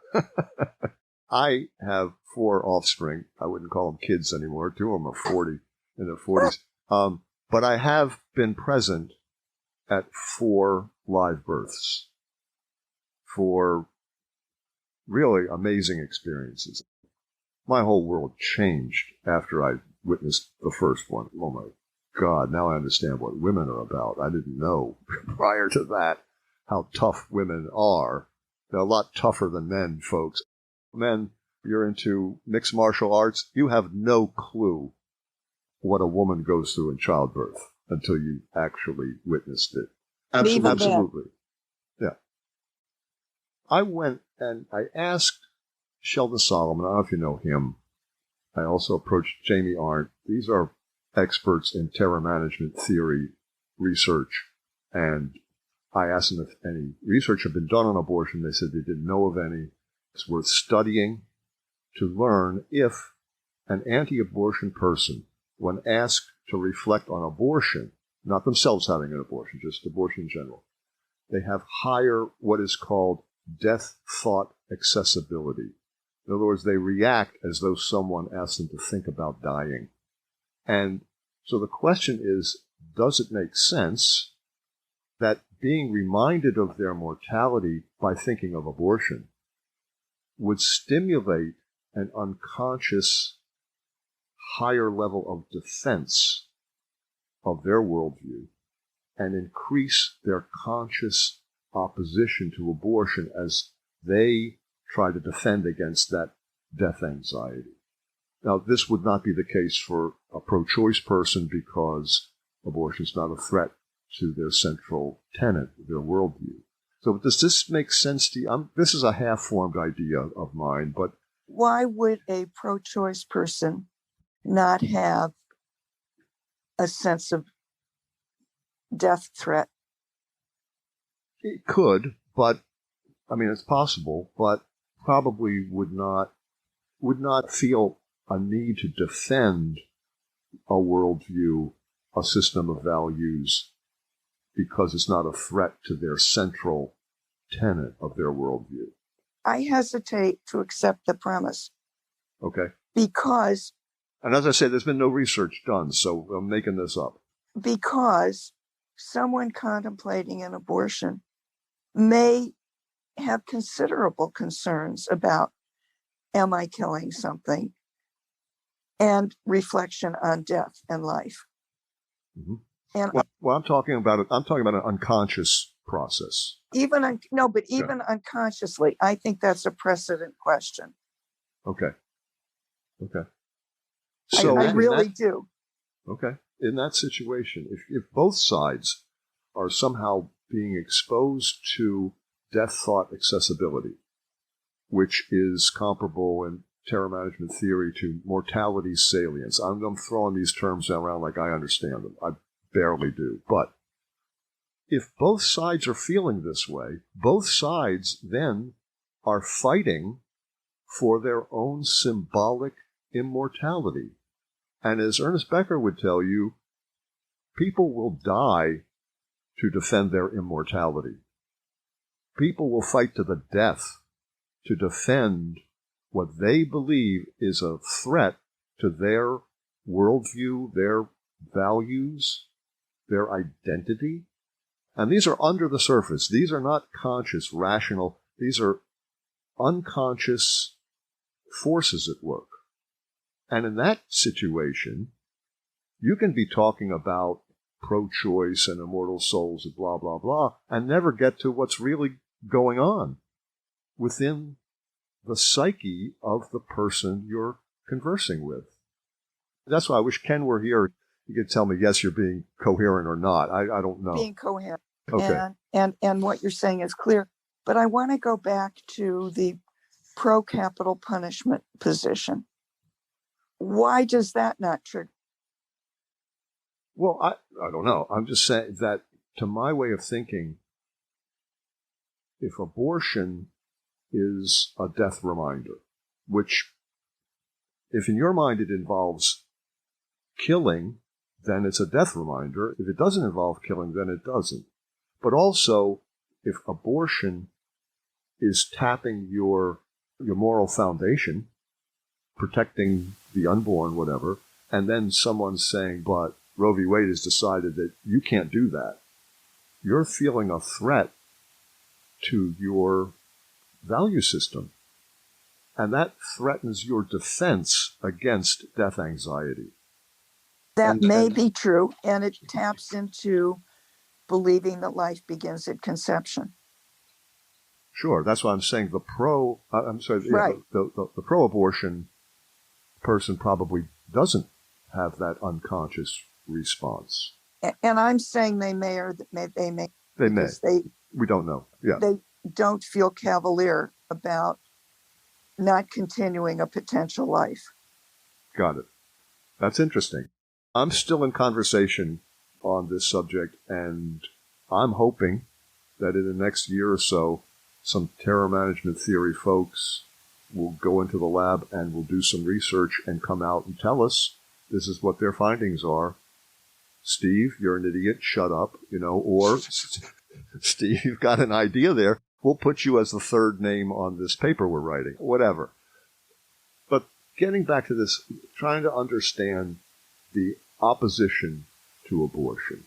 I have 4 offspring. I wouldn't call them kids anymore. 2 of them are 40, in their 40s. But I have been present at 4 live births for really amazing experiences. my whole world changed after I witnessed the first one. Oh my God, now I understand what women are about. I didn't know prior to that how tough women are. They're a lot tougher than men, folks. Men, you're into mixed martial arts, you have no clue what a woman goes through in childbirth until you actually witnessed it. Absolutely. Yeah. I went and I asked Sheldon Solomon, I don't know if you know him. I also approached Jamie Arndt. These are experts in terror management theory research. And I asked them if any research had been done on abortion. They said they didn't know of any. It's worth studying to learn if an anti-abortion person, when asked to reflect on abortion, not themselves having an abortion, just abortion in general, they have higher what is called death thought accessibility. In other words, they react as though someone asked them to think about dying. And so the question is, does it make sense that being reminded of their mortality by thinking of abortion would stimulate an unconscious higher level of defense of their worldview and increase their conscious opposition to abortion as they try to defend against that death anxiety? Now, this would not be the case for a pro-choice person because abortion is not a threat to their central tenet, their worldview. So does this make sense to you? This is a half-formed idea of mine, but why would a pro-choice person not have a sense of death threat? It could, but, I mean, it's possible, but probably would not feel a need to defend a worldview, a system of values, because it's not a threat to their central tenet of their worldview. I hesitate to accept the premise. Okay. Because... And as I say, there's been no research done, so I'm making this up. Because someone contemplating an abortion may have considerable concerns about, am I killing something? And reflection on death and life. Mm-hmm. And well, I'm talking about an unconscious process. Even unconsciously, I think that's a precedent question. Okay. So I really do. Okay. In that situation, if both sides are somehow being exposed to death thought accessibility, which is comparable in terror management theory to mortality salience. I'm throwing these terms around like I understand them. I barely do. But if both sides are feeling this way, both sides then are fighting for their own symbolic immortality. And as Ernest Becker would tell you, people will die to defend their immortality. People will fight to the death to defend what they believe is a threat to their worldview, their values, their identity. And these are under the surface. These are not conscious, rational. These are unconscious forces at work. And in that situation, you can be talking about pro-choice and immortal souls and blah, blah, blah, and never get to what's really going on within the psyche of the person you're conversing with. That's why I wish Ken were here. He could tell me, yes, you're being coherent or not. I don't know. Being coherent. Okay. And what you're saying is clear. But I want to go back to the pro-capital punishment position. Why does that not trigger? Well, I don't know. I'm just saying that, to my way of thinking, if abortion is a death reminder, which, if in your mind it involves killing, then it's a death reminder. If it doesn't involve killing, then it doesn't. But also, if abortion is tapping your moral foundation, protecting the unborn, whatever, and then someone's saying, but Roe v. Wade has decided that you can't do that, you're feeling a threat to your value system. And that threatens your defense against death anxiety. That may be true, and it taps into believing that life begins at conception. Sure, that's why I'm saying the Right. the pro-abortion person probably doesn't have that unconscious response. And I'm saying they may, or they may. They may. We don't know. Yeah. They don't feel cavalier about not continuing a potential life. Got it. That's interesting. I'm still in conversation on this subject, and I'm hoping that in the next year or so, some terror management theory folks will go into the lab and will do some research and come out and tell us this is what their findings are. Steve, you're an idiot, shut up, or Steve, you've got an idea there. We'll put you as the third name on this paper we're writing, whatever. But getting back to this, trying to understand the opposition to abortion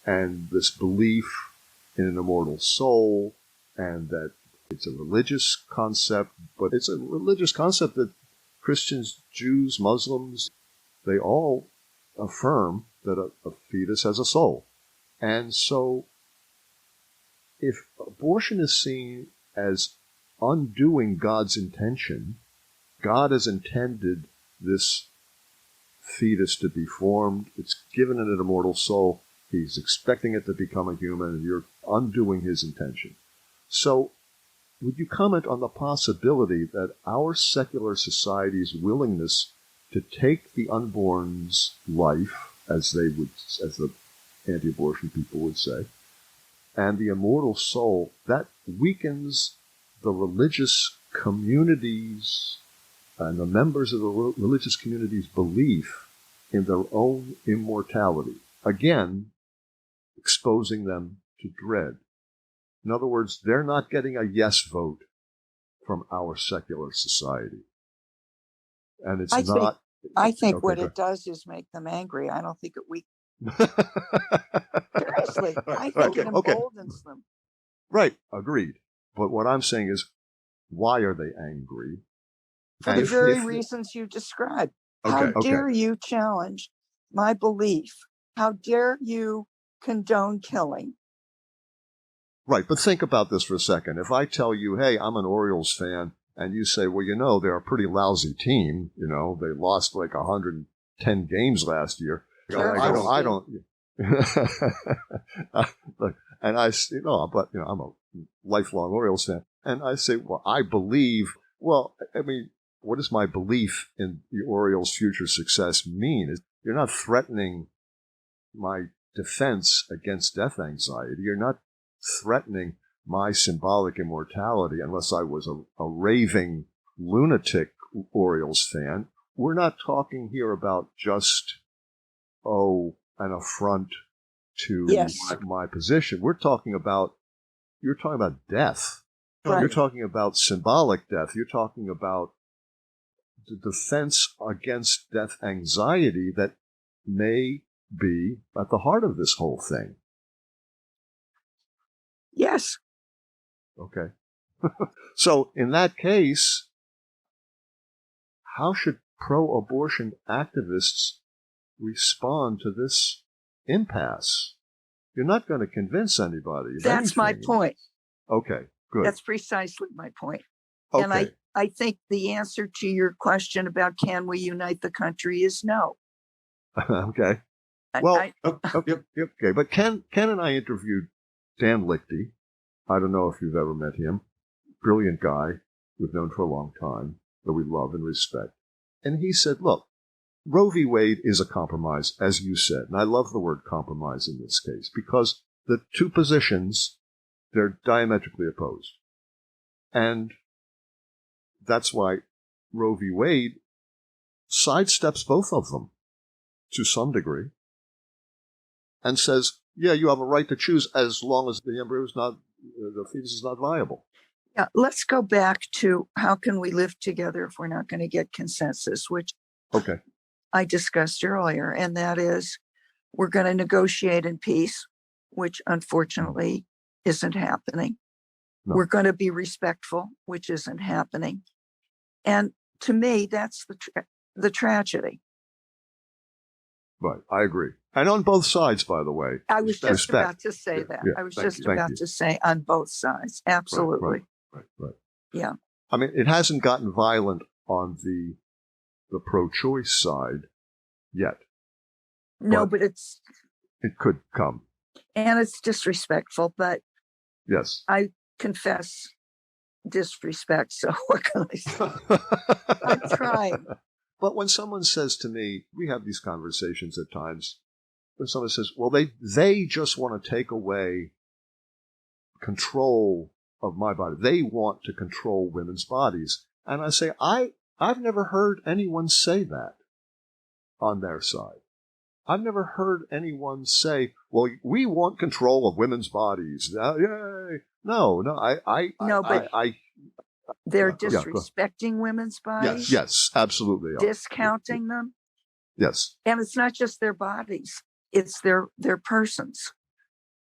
and this belief in an immortal soul, and that it's a religious concept, but it's a religious concept that Christians, Jews, Muslims, they all affirm that a fetus has a soul. And so if abortion is seen as undoing God's intention, God has intended this fetus to be formed. It's given it an immortal soul. He's expecting it to become a human, and you're undoing his intention. So would you comment on the possibility that our secular society's willingness to take the unborn's life, as the anti-abortion people would say, and the immortal soul, that weakens the religious communities and the members of the religious community's belief in their own immortality, again, exposing them to dread? In other words, they're not getting a yes vote from our secular society. And it's not... I think what it does is make them angry. I don't think it weakens. Seriously, I think it emboldens them. Right, agreed. But what I'm saying is, why are they angry? For the very reasons you described. How dare you challenge my belief? How dare you condone killing? Right, but think about this for a second. If I tell you, hey, I'm an Orioles fan, and you say, well, they're a pretty lousy team. They lost like 110 games last year. I don't. Look, and I'm a lifelong Orioles fan, and I say, well, I believe. Well, I mean, what does my belief in the Orioles' future success mean? You're not threatening my defense against death anxiety. You're not threatening my symbolic immortality unless I was a raving lunatic Orioles fan. We're not talking here about just, an affront to my position. You're talking about death. Right. You're talking about symbolic death. You're talking about the defense against death anxiety that may be at the heart of this whole thing. Yes. Okay. So in that case, how should pro-abortion activists respond to this impasse? You're not going to convince anybody. That's my point. Okay, good. That's precisely my point. Okay. And I think the answer to your question about can we unite the country is no. Okay. Well, okay. But Ken and I interviewed Dan Lichty. I don't know if you've ever met him. Brilliant guy we've known for a long time, that we love and respect. And he said, look, Roe v. Wade is a compromise, as you said. And I love the word compromise in this case, because the two positions, they're diametrically opposed. And that's why Roe v. Wade sidesteps both of them to some degree and says, yeah, you have a right to choose as long as the embryo is not, the fetus is not viable. Yeah, let's go back to how can we live together if we're not going to get consensus, which I discussed earlier. And that is, we're going to negotiate in peace, which unfortunately isn't happening. No. We're going to be respectful, which isn't happening. And to me, that's the tragedy. Right. I agree. And on both sides, by the way. I was just Respect. about to say that. Yeah, I was thank just you. Thank about you. to say on both sides. Absolutely. Right. Yeah. I mean, it hasn't gotten violent on the pro-choice side yet. No, but it could come. And it's disrespectful, but yes, I confess disrespect. So what can I say? I'm trying. But when someone says to me, we have these conversations at times, when someone says, well, they just want to take away control of my body. They want to control women's bodies. And I say, I've never heard anyone say that on their side. I've never heard anyone say, well, we want control of women's bodies. Yay. No, they're disrespecting women's bodies. Yes, absolutely. Discounting them. Yes. And it's not just their bodies. It's their persons.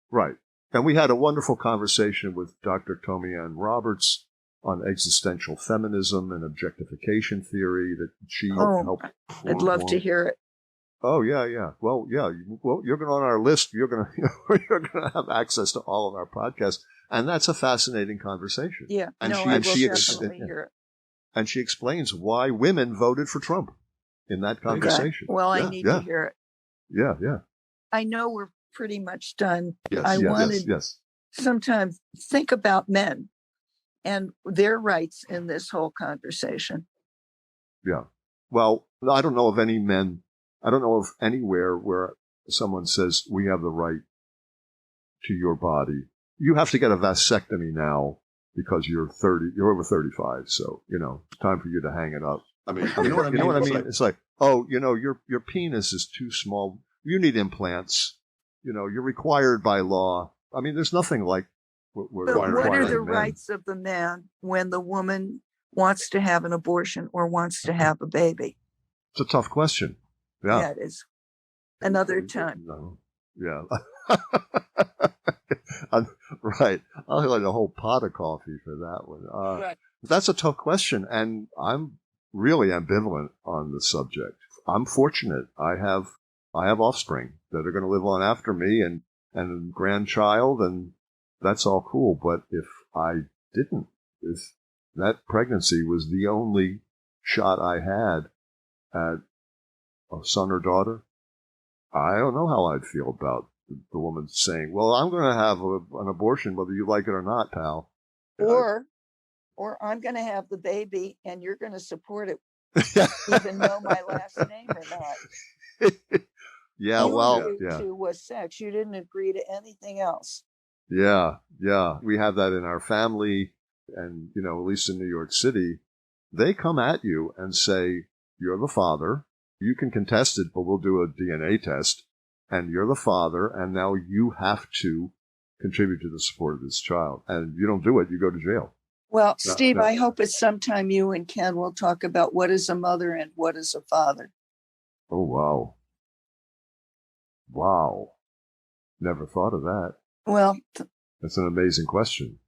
Right. And we had a wonderful conversation with Dr. Tomi-Ann Roberts on existential feminism and objectification theory that she helped. I'd love to hear it. Oh, yeah. Well, you're going on our list. You're going to have access to all of our podcasts. And that's a fascinating conversation. Yeah. And I will definitely hear it. And she explains why women voted for Trump in that conversation. Okay. Well, I need to hear it. Yeah. I know we're pretty much done. Yes, I wanted sometimes think about men and their rights in this whole conversation. Yeah. Well, I don't know of any men. I don't know of anywhere where someone says we have the right to your body. You have to get a vasectomy now because you're over 35. So, it's time for you to hang it up. I mean, you know what I mean? It's like, your penis is too small. You need implants. You're required by law. I mean, there's nothing like what are the rights of the man when the woman wants to have an abortion or wants to have a baby? It's a tough question. Yeah, it is. Another time. No. Yeah. Right. I'll like a whole pot of coffee for that one. Right. That's a tough question, and I'm really ambivalent on the subject. I'm fortunate. I have offspring that are going to live on after me and a grandchild, and that's all cool. But if I didn't, if that pregnancy was the only shot I had at a son or daughter, I don't know how I'd feel about the woman saying, well, I'm going to have an abortion whether you like it or not, pal. Or I'm going to have the baby and you're going to support it even though my last name or not. Yeah, you agreed to sex. You didn't agree to anything else. Yeah. We have that in our family, and at least in New York City, they come at you and say, you're the father. You can contest it, but we'll do a DNA test, and you're the father, and now you have to contribute to the support of this child. And if you don't do it, you go to jail. Well, Steve, I hope at some time you and Ken will talk about what is a mother and what is a father. Oh, wow. Wow. Never thought of that. Well, that's an amazing question.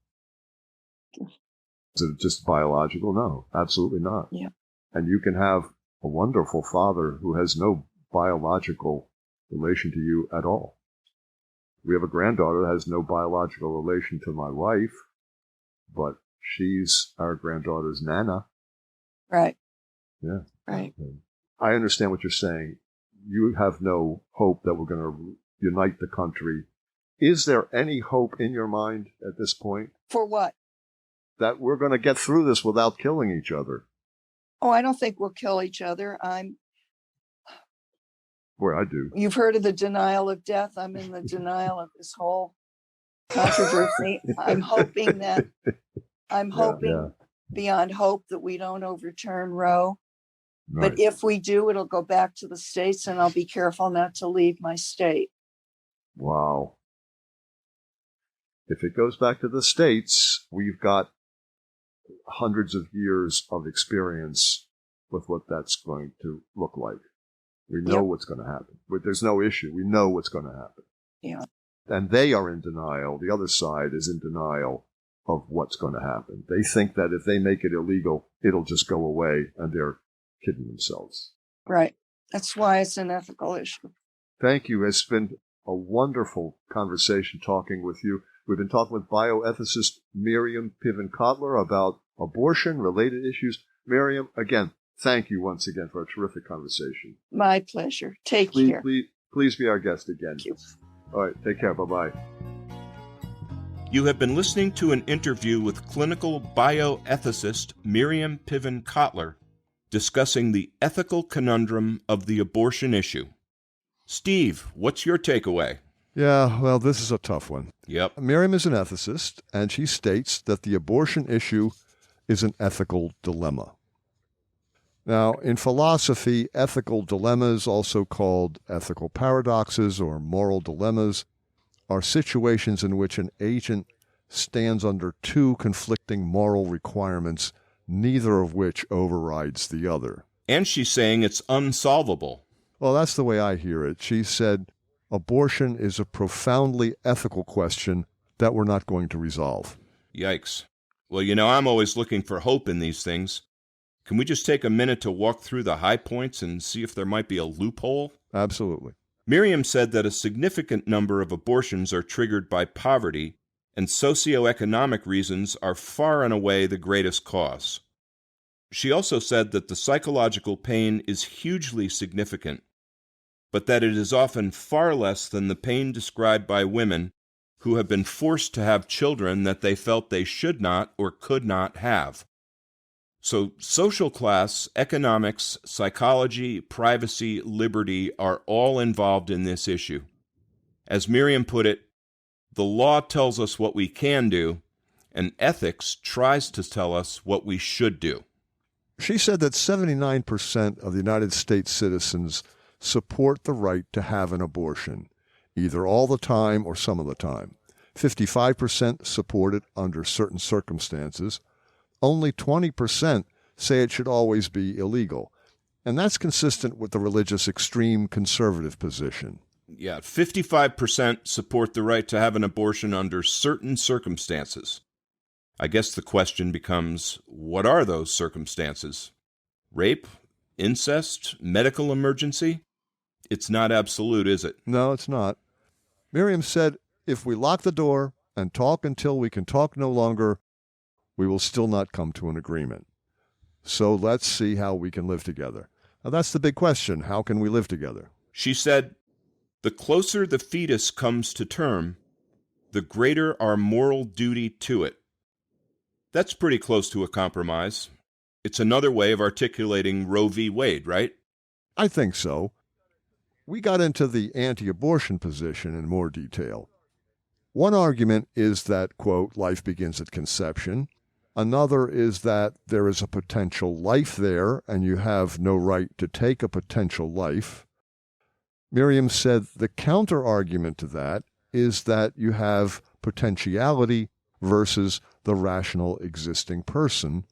Is it just biological? No, absolutely not. Yeah. And you can have a wonderful father who has no biological relation to you at all. We have a granddaughter that has no biological relation to my wife, but she's our granddaughter's nana. Right. Yeah. Right. I understand what you're saying. You have no hope that we're going to unite the country. Is there any hope in your mind at this point? For what? That we're going to get through this without killing each other. Oh, I don't think we'll kill each other. Boy, I do. You've heard of the denial of death. I'm in the denial of this whole controversy. I'm hoping beyond hope that we don't overturn Roe. Right. But if we do, it'll go back to the states, and I'll be careful not to leave my state. Wow. If it goes back to the states, we've got hundreds of years of experience with what that's going to look like. We know what's going to happen. There's no issue. We know what's going to happen. Yeah. And they are in denial. The other side is in denial. of what's going to happen. They think that if they make it illegal, it'll just go away, and they're kidding themselves. Right. That's why it's an ethical issue. Thank you. It's been a wonderful conversation talking with you. We've been talking with bioethicist Miriam Piven Cotler about abortion-related issues. Miriam, again, thank you once again for a terrific conversation. My pleasure. Take care. Please be our guest again. Thank you. All right, take care. Bye-bye. You have been listening to an interview with clinical bioethicist Miriam Piven Cotler discussing the ethical conundrum of the abortion issue. Steve, what's your takeaway? Yeah, well, this is a tough one. Yep. Miriam is an ethicist, and she states that the abortion issue is an ethical dilemma. Now, in philosophy, ethical dilemmas, also called ethical paradoxes or moral dilemmas, are situations in which an agent stands under two conflicting moral requirements, neither of which overrides the other. And she's saying it's unsolvable. Well, that's the way I hear it. She said, abortion is a profoundly ethical question that we're not going to resolve. Yikes. Well, I'm always looking for hope in these things. Can we just take a minute to walk through the high points and see if there might be a loophole? Absolutely. Miriam said that a significant number of abortions are triggered by poverty, and socioeconomic reasons are far and away the greatest cause. She also said that the psychological pain is hugely significant, but that it is often far less than the pain described by women who have been forced to have children that they felt they should not or could not have. So social class, economics, psychology, privacy, liberty are all involved in this issue. As Miriam put it, the law tells us what we can do, and ethics tries to tell us what we should do. She said that 79% of the United States citizens support the right to have an abortion, either all the time or some of the time. 55% support it under certain circumstances. Only 20% say it should always be illegal. And that's consistent with the religious extreme conservative position. Yeah, 55% support the right to have an abortion under certain circumstances. I guess the question becomes, what are those circumstances? Rape? Incest? Medical emergency? It's not absolute, is it? No, it's not. Miriam said, if we lock the door and talk until we can talk no longer, we will still not come to an agreement. So let's see how we can live together. Now, that's the big question. How can we live together? She said, the closer the fetus comes to term, the greater our moral duty to it. That's pretty close to a compromise. It's another way of articulating Roe v. Wade, right? I think so. We got into the anti-abortion position in more detail. One argument is that, quote, life begins at conception. Another is that there is a potential life there and you have no right to take a potential life. Miriam said the counter-argument to that is that you have potentiality versus the rational existing person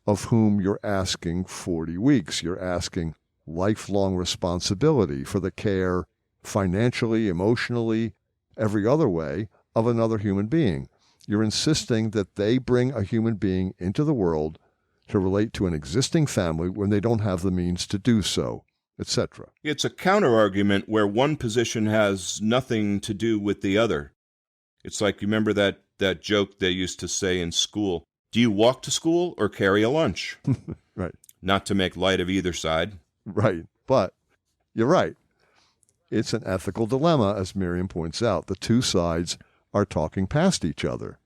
of whom you're asking 40 weeks. You're asking lifelong responsibility for the care financially, emotionally, every other way of another human being. You're insisting that they bring a human being into the world to relate to an existing family when they don't have the means to do so, etc. It's a counter-argument where one position has nothing to do with the other. It's like, you remember that joke they used to say in school, do you walk to school or carry a lunch? Right. Not to make light of either side. Right. But you're right. It's an ethical dilemma, as Miriam points out. The two sides are talking past each other.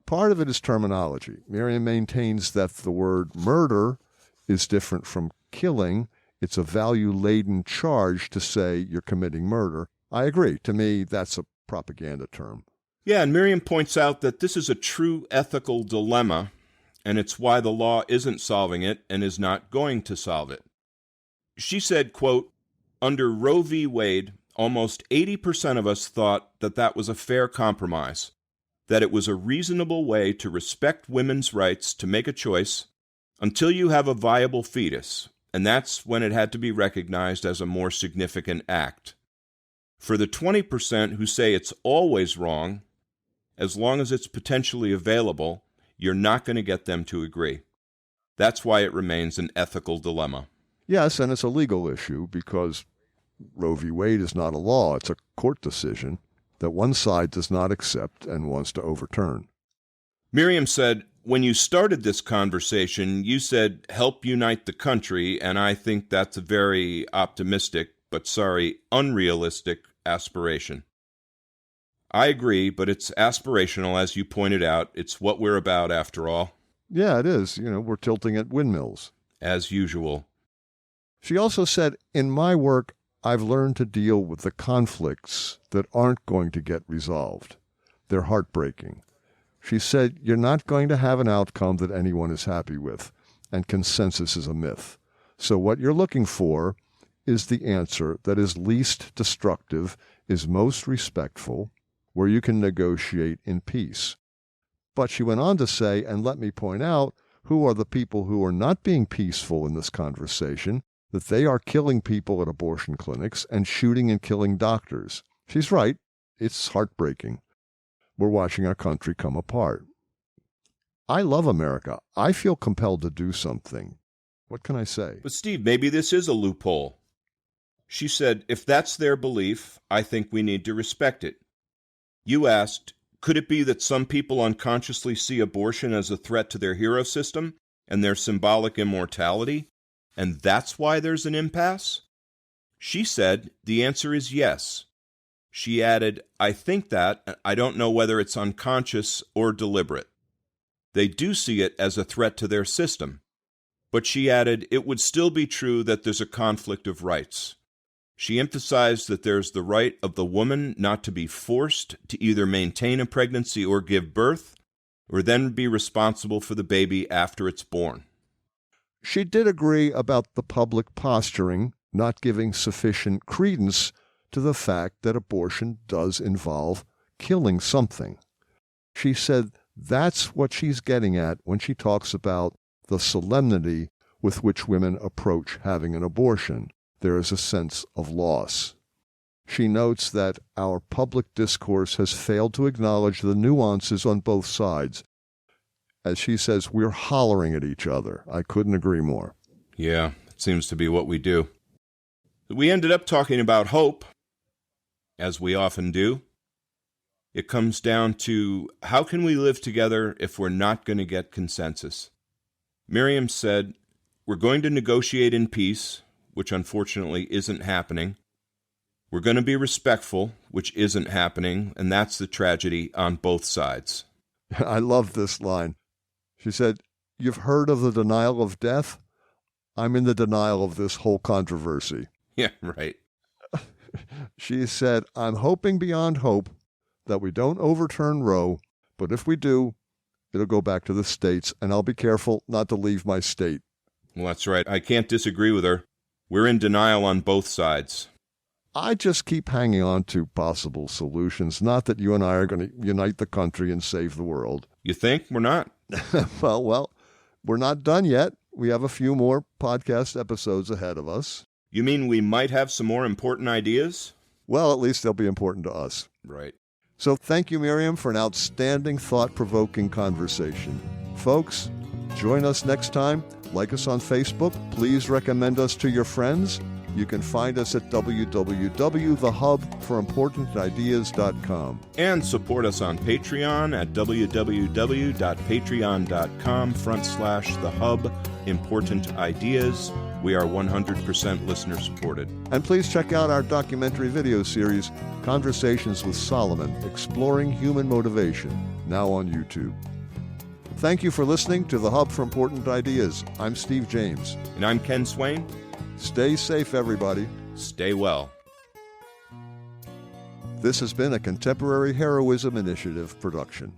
Part of it is terminology. Miriam maintains that the word murder is different from killing. It's a value-laden charge to say you're committing murder. I agree. To me, that's a propaganda term. Yeah, and Miriam points out that this is a true ethical dilemma, and it's why the law isn't solving it and is not going to solve it. She said, quote, under Roe v. Wade, almost 80% of us thought that that was a fair compromise, that it was a reasonable way to respect women's rights to make a choice until you have a viable fetus, and that's when it had to be recognized as a more significant act. For the 20% who say it's always wrong, as long as it's potentially available, you're not going to get them to agree. That's why it remains an ethical dilemma. Yes, and it's a legal issue because Roe v. Wade is not a law. It's a court decision that one side does not accept and wants to overturn. Miriam said, when you started this conversation, you said, help unite the country, and I think that's a very optimistic, but unrealistic aspiration. I agree, but it's aspirational, as you pointed out. It's what we're about, after all. Yeah, it is. We're tilting at windmills. As usual. She also said, in my work, I've learned to deal with the conflicts that aren't going to get resolved. They're heartbreaking. She said, you're not going to have an outcome that anyone is happy with, and consensus is a myth. So what you're looking for is the answer that is least destructive, is most respectful, where you can negotiate in peace. But she went on to say, and let me point out, who are the people who are not being peaceful in this conversation, that they are killing people at abortion clinics and shooting and killing doctors. She's right. It's heartbreaking. We're watching our country come apart. I love America. I feel compelled to do something. What can I say? But Steve, maybe this is a loophole. She said, if that's their belief, I think we need to respect it. You asked, could it be that some people unconsciously see abortion as a threat to their hero system and their symbolic immortality, and that's why there's an impasse? She said, the answer is yes. She added, I think that, I don't know whether it's unconscious or deliberate. They do see it as a threat to their system. But she added, it would still be true that there's a conflict of rights. She emphasized that there's the right of the woman not to be forced to either maintain a pregnancy or give birth, or then be responsible for the baby after it's born. She did agree about the public posturing not giving sufficient credence to the fact that abortion does involve killing something. She said that's what she's getting at when she talks about the solemnity with which women approach having an abortion. There is a sense of loss. She notes that our public discourse has failed to acknowledge the nuances on both sides. As she says, we're hollering at each other. I couldn't agree more. Yeah, it seems to be what we do. We ended up talking about hope, as we often do. It comes down to, how can we live together if we're not going to get consensus? Miriam said, we're going to negotiate in peace, which unfortunately isn't happening. We're going to be respectful, which isn't happening, and that's the tragedy on both sides. I love this line. She said, you've heard of the denial of death? I'm in the denial of this whole controversy. Yeah, right. She said, I'm hoping beyond hope that we don't overturn Roe, but if we do, it'll go back to the states, and I'll be careful not to leave my state. Well, that's right. I can't disagree with her. We're in denial on both sides. I just keep hanging on to possible solutions, not that you and I are going to unite the country and save the world. You think? We're not? Well, we're not done yet. We have a few more podcast episodes ahead of us. You mean we might have some more important ideas? Well, at least they'll be important to us. Right. So thank you, Miriam, for an outstanding, thought-provoking conversation. Folks, join us next time. Like us on Facebook. Please recommend us to your friends. You can find us at www.thehubforimportantideas.com. And support us on Patreon at www.patreon.com/thehubimportantideas. We are 100% listener supported. And please check out our documentary video series, Conversations with Solomon, Exploring Human Motivation, now on YouTube. Thank you for listening to The Hub for Important Ideas. I'm Steve James. And I'm Ken Swain. Stay safe, everybody. Stay well. This has been a Contemporary Heroism Initiative production.